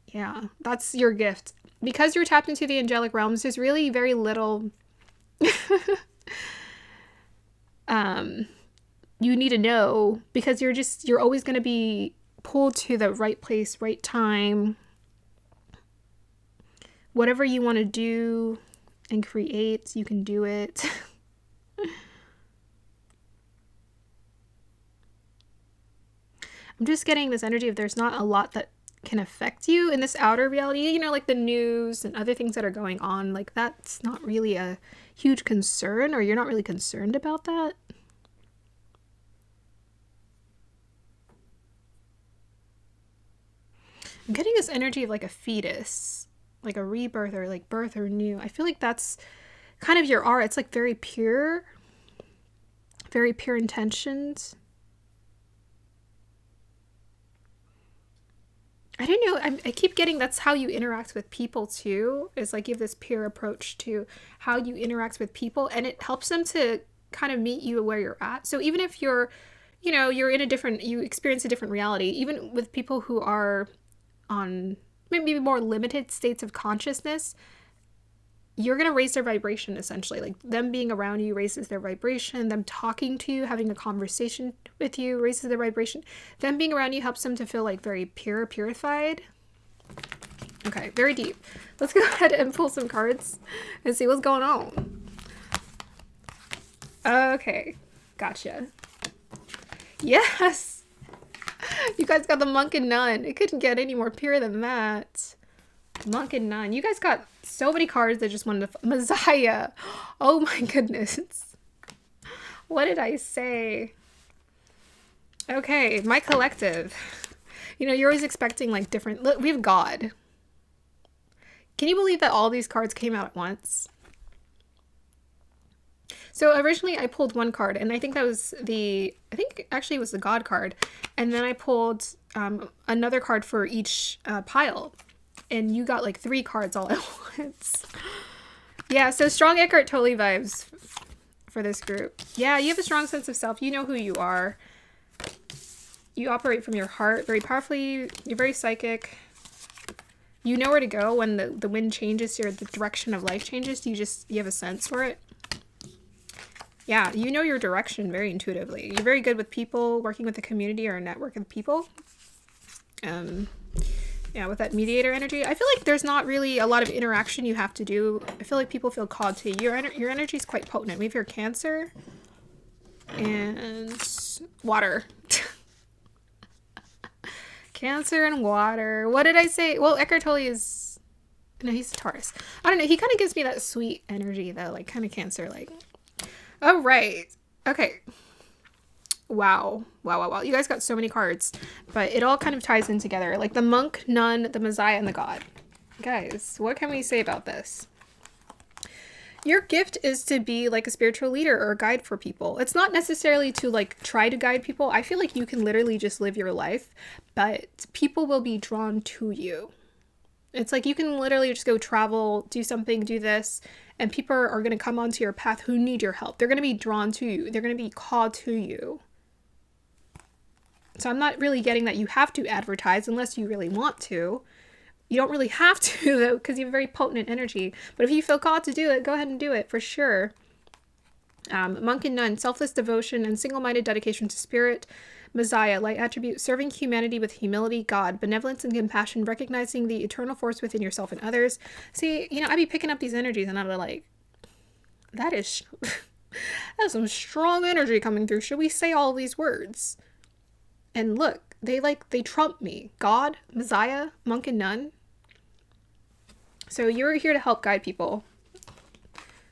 Yeah, that's your gift. Because you're tapped into the angelic realms, there's really very little you need to know because you're always going to be pulled to the right place, right time. Whatever you want to do and create, you can do it. I'm just getting this energy of there's not a lot that can affect you in this outer reality, like the news and other things that are going on. Like that's not really a huge concern, or you're not really concerned about that. I'm getting this energy of like a fetus, like a rebirth or like birth or new. I feel like that's kind of your aura. It's like very pure intentions. I don't know. I keep getting that's how you interact with people too. Is like you have this pure approach to how you interact with people, and it helps them to kind of meet you where you're at. So even if you're you experience a different reality, even with people who are on maybe more limited states of consciousness, you're going to raise their vibration essentially. Like them being around you raises their vibration. Them talking to you, having a conversation with you raises their vibration. Them being around you helps them to feel like very purified. Okay, very deep. Let's go ahead and pull some cards and see what's going on. Okay, gotcha. Yes. You guys got the monk and nun. It couldn't get any more pure than that. Monk and nun. You guys got so many cards that just wanted to... Messiah. Oh my goodness. What did I say? Okay, my collective. You know, you're always expecting like different... Look, we have God. Can you believe that all these cards came out at once? So originally I pulled one card, and I think that was the... I think actually it was the God card. And then I pulled another card for each pile. And you got like 3 cards all at once. Yeah, so strong Eckhart Tolle vibes for this group. Yeah, you have a strong sense of self. You know who you are. You operate from your heart very powerfully. You're very psychic. You know where to go when the wind changes or the direction of life changes. You have a sense for it. Yeah, you know your direction very intuitively. You're very good with people, working with a community or a network of people. Yeah, with that mediator energy. I feel like there's not really a lot of interaction you have to do. I feel like people feel called to you. Your energy is quite potent. We have your Cancer and water. Cancer and water. What did I say? Well, Eckhart Tolle is... No, he's a Taurus. I don't know. He kind of gives me that sweet energy, though. Like, kind of Cancer. Like, oh, right. Okay. Wow. You guys got so many cards. But it all kind of ties in together. Like the monk, nun, the Messiah, and the God. Guys, what can we say about this? Your gift is to be like a spiritual leader or a guide for people. It's not necessarily to like try to guide people. I feel like you can literally just live your life, but people will be drawn to you. It's like you can literally just go travel, do something, do this, and people are going to come onto your path who need your help. They're going to be drawn to you. They're going to be called to you. So I'm not really getting that you have to advertise unless you really want to. You don't really have to, though, because you have very potent energy. But if you feel called to do it, go ahead and do it, for sure. Monk and nun, selfless devotion and single-minded dedication to spirit. Messiah, light attribute, serving humanity with humility. God, benevolence and compassion, recognizing the eternal force within yourself and others. See, you know, I'd be picking up these energies and I'm like, that is some strong energy coming through. Should we say all these words? And look, they trump me. God, Messiah, monk and nun. So you're here to help guide people.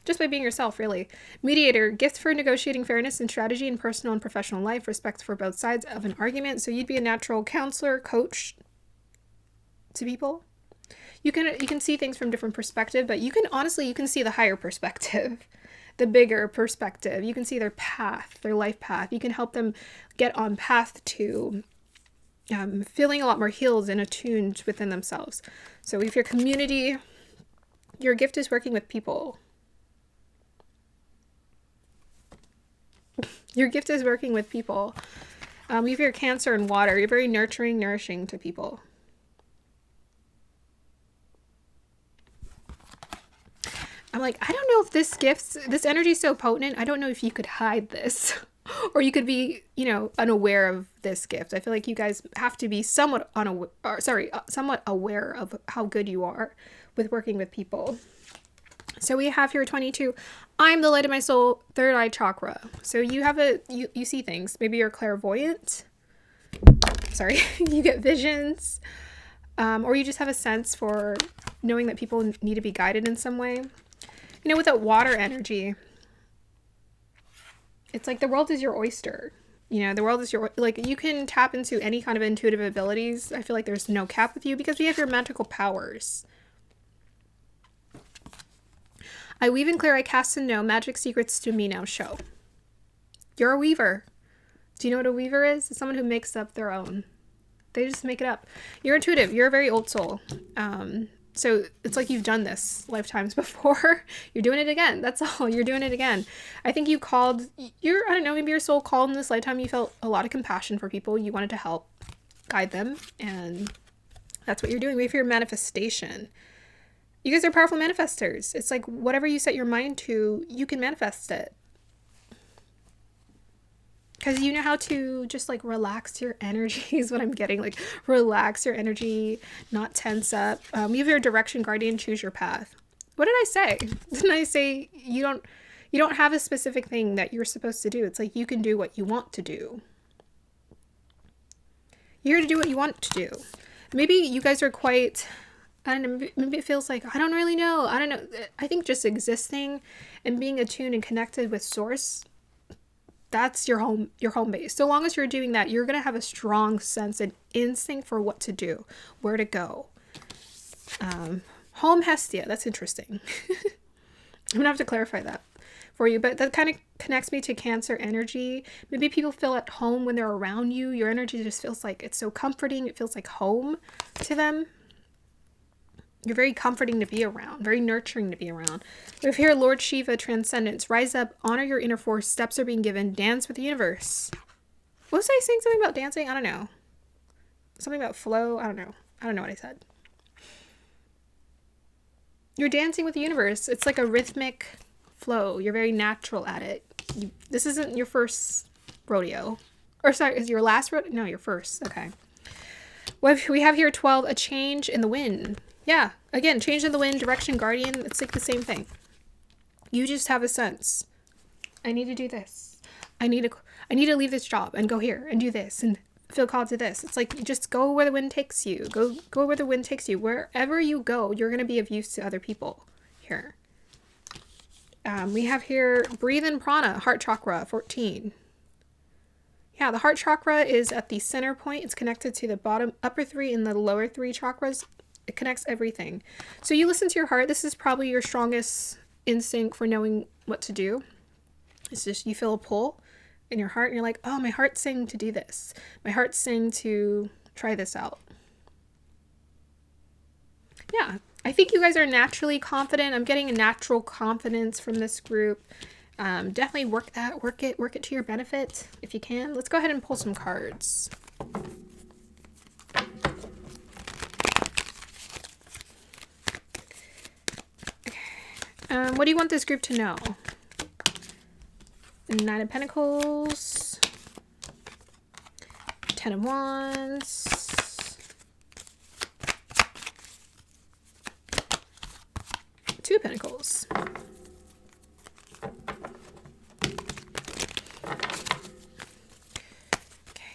Just by being yourself, really. Mediator, gift for negotiating fairness and strategy in personal and professional life, respect for both sides of an argument. So you'd be a natural counselor, coach to people. You can see things from different perspectives, but you can see the higher perspective, the bigger perspective. You can see their path, their life path. You can help them get on path to feeling a lot more healed and attuned within themselves. So if your community, your gift is working with people. Your gift is working with people. You have your Cancer and water. You're very nurturing, nourishing to people. I'm like, I don't know if this energy is so potent. I don't know if you could hide this or you could be, unaware of this gift. I feel like you guys have to be somewhat aware of how good you are with working with people. So we have here 22. I'm the light of my soul, third eye chakra. So you have you see things. Maybe you're clairvoyant. Sorry, you get visions. Or you just have a sense for knowing that people need to be guided in some way. With that water energy, it's like the world is your oyster. The world is you can tap into any kind of intuitive abilities. I feel like there's no cap with you because we have your magical powers. I weave and clear, I cast and know, magic secrets to me now show. You're a weaver. Do you know what a weaver is? It's someone who makes up their own. They just make it up. You're intuitive. You're a very old soul. So it's like you've done this lifetimes before. You're doing it again. That's all. You're doing it again. I think maybe your soul called in this lifetime. You felt a lot of compassion for people. You wanted to help guide them. And that's what you're doing. We have your manifestation. You guys are powerful manifestors. It's like whatever you set your mind to, you can manifest it. Because you know how to just relax your energy is what I'm getting. Relax your energy, not tense up. You have your direction guardian, choose your path. What did I say? Didn't I say you don't have a specific thing that you're supposed to do? It's like you can do what you want to do. You're here to do what you want to do. Maybe you guys are quite, I don't know, maybe it feels like, I don't really know. I don't know. I think just existing and being attuned and connected with source, that's your home base. So long as you're doing that, you're going to have a strong sense and instinct for what to do, where to go. Home Hestia, that's interesting. I'm going to have to clarify that for you, but that kind of connects me to Cancer energy. Maybe people feel at home when they're around you. Your energy just feels like it's so comforting. It feels like home to them. You're very comforting to be around, very nurturing to be around. We have here Lord Shiva, Transcendence. Rise up, honor your inner force. Steps are being given. Dance with the universe. What was I saying? Something about dancing? I don't know. Something about flow? I don't know. I don't know what I said. You're dancing with the universe. It's like a rhythmic flow. You're very natural at it. This isn't your first rodeo. Or sorry, is your last rodeo? No, your first. Okay. What we have here 12, a change in the wind. Yeah, again, change in the wind, direction, guardian. It's like the same thing. You just have a sense. I need to do this. I need to leave this job and go here and do this and feel called to this. It's like you just go where the wind takes you. Go where the wind takes you. Wherever you go, you're going to be of use to other people here. We have here breathe in prana, heart chakra, 14. Yeah, the heart chakra is at the center point. It's connected to the upper 3 and the lower 3 chakras. It connects everything. So you listen to your heart. This is probably your strongest instinct for knowing what to do. It's just you feel a pull in your heart and you're like, oh, my heart's saying to do this. My heart's saying to try this out. Yeah, I think you guys are naturally confident. I'm getting a natural confidence from this group. Definitely work it to your benefit if you can. Let's go ahead and pull some cards. What do you want this group to know? Nine of Pentacles, 10 of Wands, 2 of Pentacles.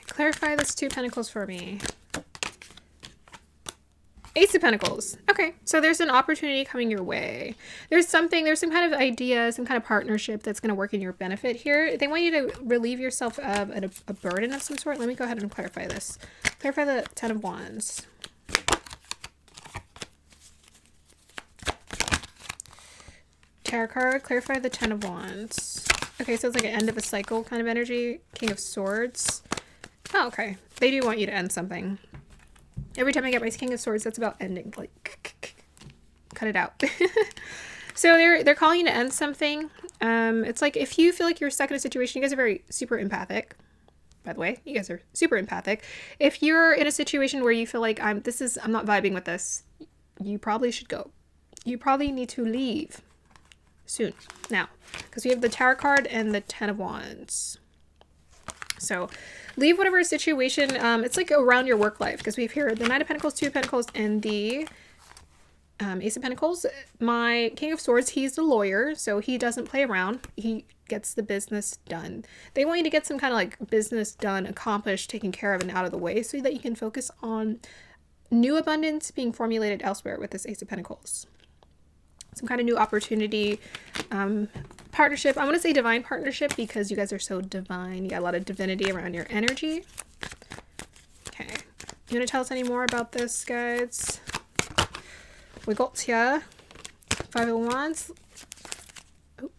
Clarify this 2 Pentacles for me. Ace of Pentacles. Okay, so there's an opportunity coming your way. There's some kind of idea, some kind of partnership that's going to work in your benefit here. They want you to relieve yourself of a burden of some sort. Let me go ahead and clarify this. Clarify the 10 of Wands. Tarot card. Clarify the 10 of Wands. Okay, so it's like an end of a cycle kind of energy. King of Swords. Oh, okay. They do want you to end something. Every time I get my King of Swords, that's about ending. Like, cut it out. So they're calling you to end something. It's like if you feel like you're stuck in a situation, you guys are very super empathic. By the way, you guys are super empathic. If you're in a situation where you feel like I'm not vibing with this, you probably should go. You probably need to leave soon. Now, because we have the Tower card and the 10 of Wands. So leave whatever situation, it's like around your work life, because we have here the 9 of Pentacles, 2 of Pentacles, and the Ace of Pentacles. My King of Swords, he's the lawyer, so he doesn't play around. He gets the business done. They want you to get some kind of like business done, accomplished, taken care of, and out of the way so that you can focus on new abundance being formulated elsewhere with this Ace of Pentacles. Some kind of new opportunity, partnership. I want to say divine partnership because you guys are so divine. You got a lot of divinity around your energy. Okay. You want to tell us any more about this, guys? We got here 5 of Wands. Oh.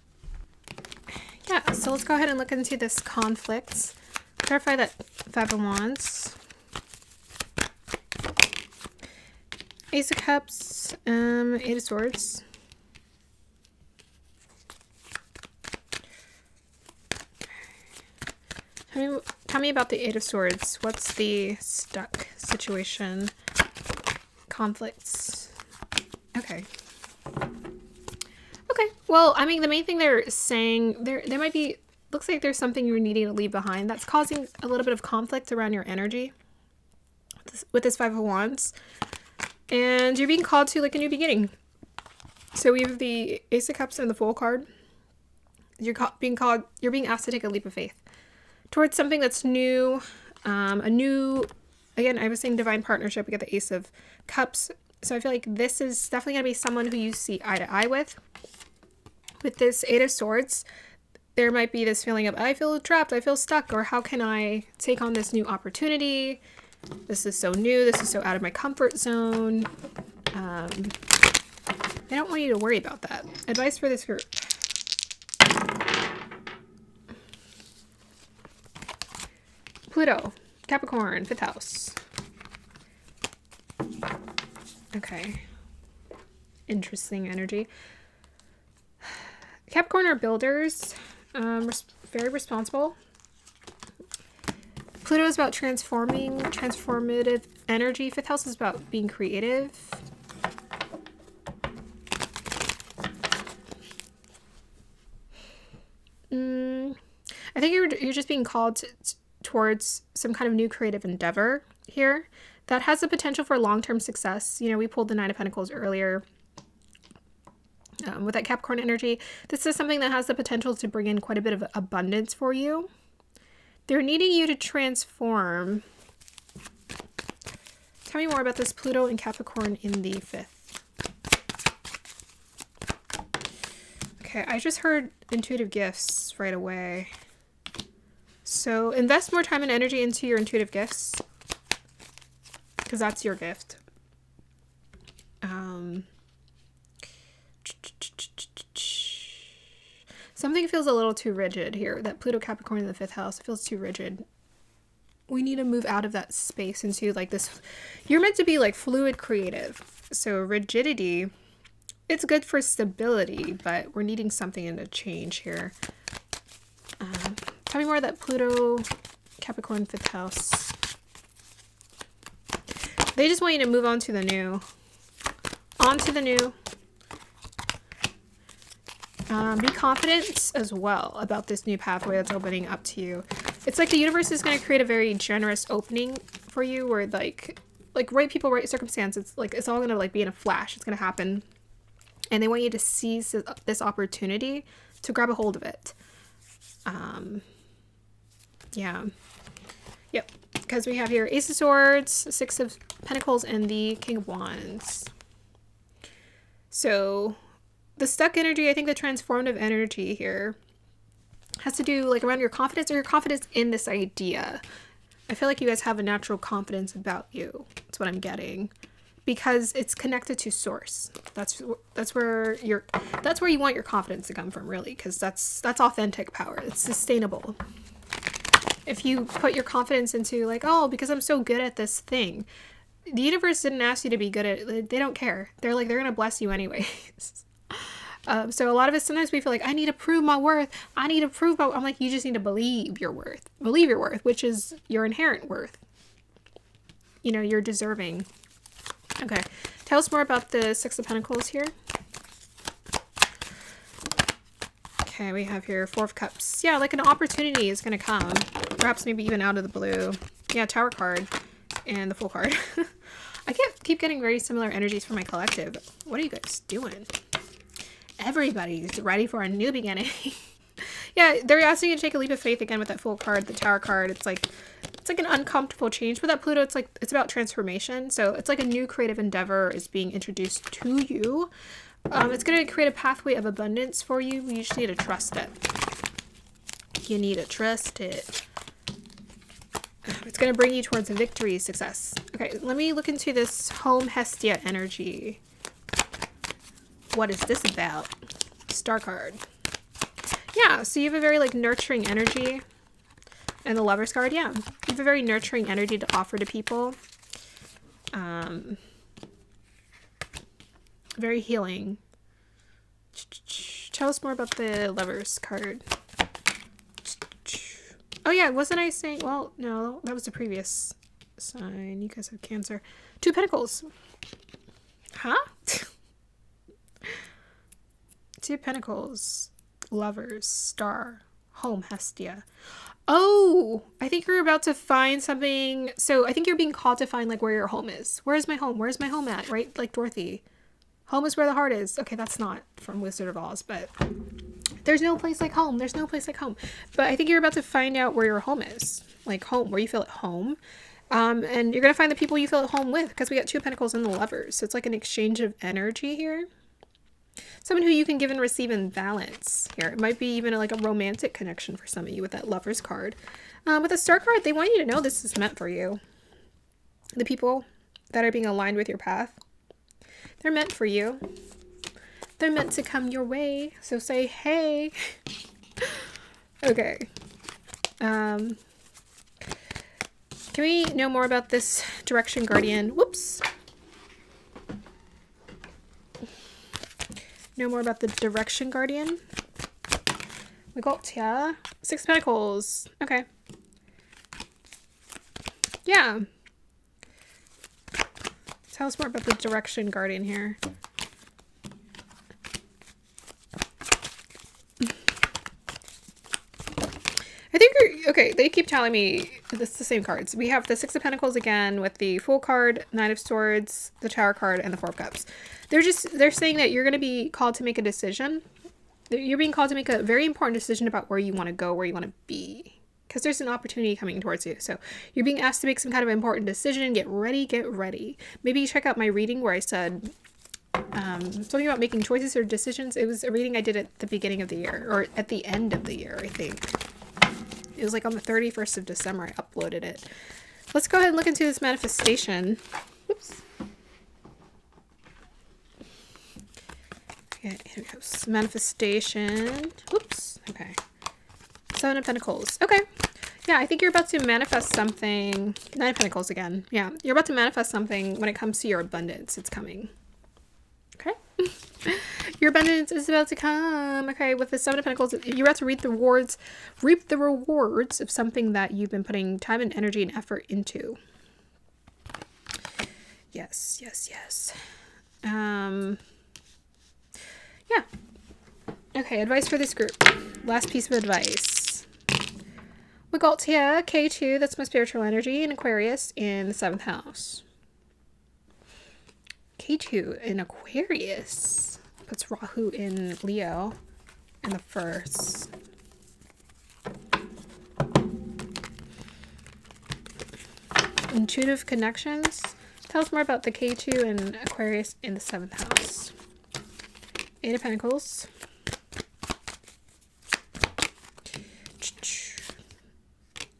Yeah, so let's go ahead and look into this conflict. Clarify that 5 of Wands. Ace of Cups, 8 of Swords. Tell me about the 8 of Swords. What's the stuck situation? Conflicts. Okay. Okay. Well, I mean, the main thing they're saying, there might be, looks like there's something you're needing to leave behind that's causing a little bit of conflict around your energy with this 5 of Wands. And you're being called to like a new beginning. So we have the Ace of Cups and the Fool card. You're being asked to take a leap of faith towards something that's new, a new again, I was saying divine partnership. We get the Ace of Cups. So I feel like this is definitely going to be someone who you see eye to eye with. With this Eight of Swords, there might be this feeling of, I feel trapped, I feel stuck, or how can I take on this new opportunity? This is so new, this is so out of my comfort zone. They don't want you to worry about that. Advice for this group. Pluto, Capricorn, 5th house. Okay. Interesting energy. Capricorn are builders. Very responsible. Pluto is about transformative energy. 5th house is about being creative. I think you're just being called towards some kind of new creative endeavor here that has the potential for long-term success. You know, we pulled the Nine of Pentacles earlier. With that Capricorn energy, this is something that has the potential to bring in quite a bit of abundance for you. They're needing you to transform. Tell me more about this Pluto and Capricorn in the 5th. Okay, I just heard intuitive gifts right away. So invest more time and energy into your intuitive gifts, because that's your gift. Something feels a little too rigid here. That Pluto Capricorn in the 5th house feels too rigid. We need to move out of that space into like this. You're meant to be like fluid creative. So rigidity, it's good for stability, but we're needing something in a change here. Tell me more of that Pluto Capricorn 5th house. They just want you to move on to the new. On to the new. Be confident as well about this new pathway that's opening up to you. It's like the universe is going to create a very generous opening for you where like right people, right circumstance. It's like, it's all going to like be in a flash. It's going to happen. And they want you to seize this opportunity to grab a hold of it. Yeah. Yep. Because we have here Ace of Swords, 6 of Pentacles, and the King of Wands. So the stuck energy, I think the transformative energy here has to do like around your confidence or your confidence in this idea. I feel like you guys have a natural confidence about you. That's what I'm getting. Because it's connected to source. That's where you want your confidence to come from, really, because that's authentic power. It's sustainable. If you put your confidence into like, oh, because I'm so good at this thing, the universe didn't ask you to be good at it. They don't care. They're gonna bless you anyways. So a lot of us, sometimes we feel like I need to prove my worth. I'm like, you just need to believe your worth. Believe your worth, which is your inherent worth. You know, you're deserving. Okay, tell us more about the 6 of Pentacles here. Okay, we have here 4 of Cups. Yeah, like an opportunity is going to come. Perhaps maybe even out of the blue. Yeah, Tower card and the Fool card. I keep getting very similar energies for my collective. What are you guys doing? Everybody's ready for a new beginning. Yeah, they're asking you to take a leap of faith again with that Fool card, the Tower card. It's like an uncomfortable change. For that Pluto, it's about transformation. So it's like a new creative endeavor is being introduced to you. It's going to create a pathway of abundance for you. You just need to trust it. You need to trust it. It's going to bring you towards a victory, success. Okay, let me look into this home Hestia energy. What is this about? Star card. Yeah, so you have a very like nurturing energy. And the Lover's card, yeah. You have a very nurturing energy to offer to people. Very healing. Tell us more about the Lover's card. Oh yeah, wasn't I saying, well, no, that was the previous sign. You guys have Cancer. 2 Pentacles. Huh? 2 Pentacles. Lovers. Star. Home Hestia. Oh, I think you're about to find something. So I think you're being called to find like where your home is. Where's my home? Where's my home at? Right? Like Dorothy. Home is where the heart is. Okay, that's not from Wizard of Oz, but there's no place like home. There's no place like home. But I think you're about to find out where your home is. Like home, where you feel at home. And you're going to find the people you feel at home with, because we got 2 of Pentacles and the Lovers. So it's like an exchange of energy here. Someone who you can give and receive in balance here. It might be even like a romantic connection for some of you with that Lovers card. With the Star card, they want you to know this is meant for you. The people that are being aligned with your path, they're meant for you. They're meant to come your way. So say, hey. Okay. Can we know more about this direction guardian? Whoops. Know more about the direction guardian? We got, yeah, 6 of Pentacles. Okay. Yeah. Tell us more about the direction guardian here. I think you're, okay, they keep telling me it's the same cards. We have the 6 of Pentacles again with the Fool card, 9 of Swords, the Tower card, and the 4 of Cups. They're saying that you're going to be called to make a decision. You're being called to make a very important decision about where you want to go, where you want to be. Because there's an opportunity coming towards you. So you're being asked to make some kind of important decision. Get ready, get ready. Maybe check out my reading where I said something about making choices or decisions. It was a reading I did at the beginning of the year, or at the end of the year, I think. It was like on the 31st of December I uploaded it. Let's go ahead and look into this manifestation. Whoops. Okay, here we go. Manifestation. Whoops. Okay. 7 of Pentacles. Okay. Yeah, I think you're about to manifest something. 9 of Pentacles again. Yeah, you're about to manifest something when it comes to your abundance. It's coming. Okay. Your abundance is about to come. Okay, with the 7 of Pentacles, you're about to reap the rewards of something that you've been putting time and energy and effort into. Yes, yes, yes. Yeah. Okay, advice for this group. Last piece of advice. We got here K2, that's my spiritual energy, in Aquarius in the 7th house. K2 in Aquarius puts Rahu in Leo in the 1st. Intuitive connections. Tell us more about the K2 and Aquarius in the 7th house. 8 of Pentacles.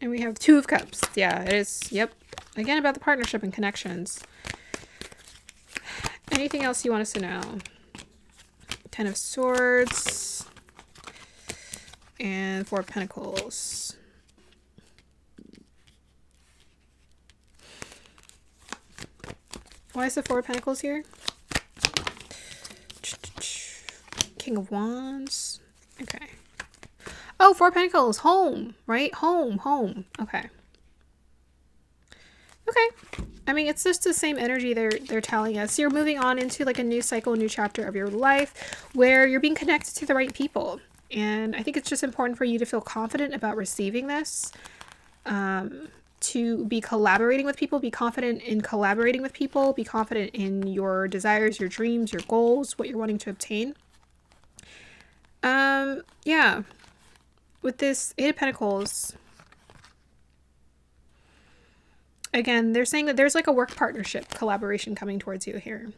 And we have 2 of Cups. Yeah, it is. Yep. Again, about the partnership and connections. Anything else you want us to know? 10 of Swords. And 4 of Pentacles. Why is the 4 of Pentacles here? King of Wands. Okay. Oh, 4 of Pentacles. Home, right? Home, home. Okay. Okay. I mean, it's just the same energy they're telling us. You're moving on into like a new cycle, a new chapter of your life where you're being connected to the right people. And I think it's just important for you to feel confident about receiving this. To be collaborating with people, be confident in collaborating with people, be confident in your desires, your dreams, your goals, what you're wanting to obtain. Yeah. With this 8 of Pentacles, again, they're saying that there's like a work partnership collaboration coming towards you here.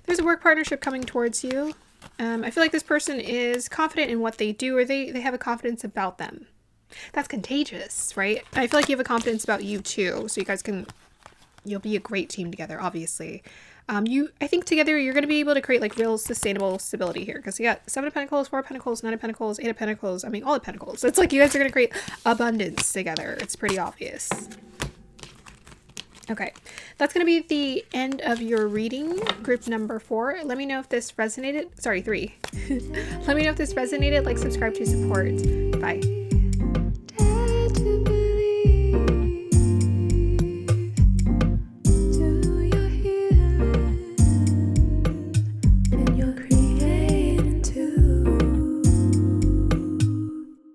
There's a work partnership coming towards you. I feel like this person is confident in what they do, or they have a confidence about them. That's contagious, right? I feel like you have a confidence about you too. So you guys you'll be a great team together, obviously. I think together you're going to be able to create like real sustainable stability here, because you got 7 of Pentacles, 4 of Pentacles, 9 of Pentacles, 8 of Pentacles. I mean, all the Pentacles. It's like you guys are going to create abundance together. It's pretty obvious. Okay, that's going to be the end of your reading, group number 4. Let me know if this resonated. Sorry, 3. Let me know if this resonated. Like, subscribe to support. Bye.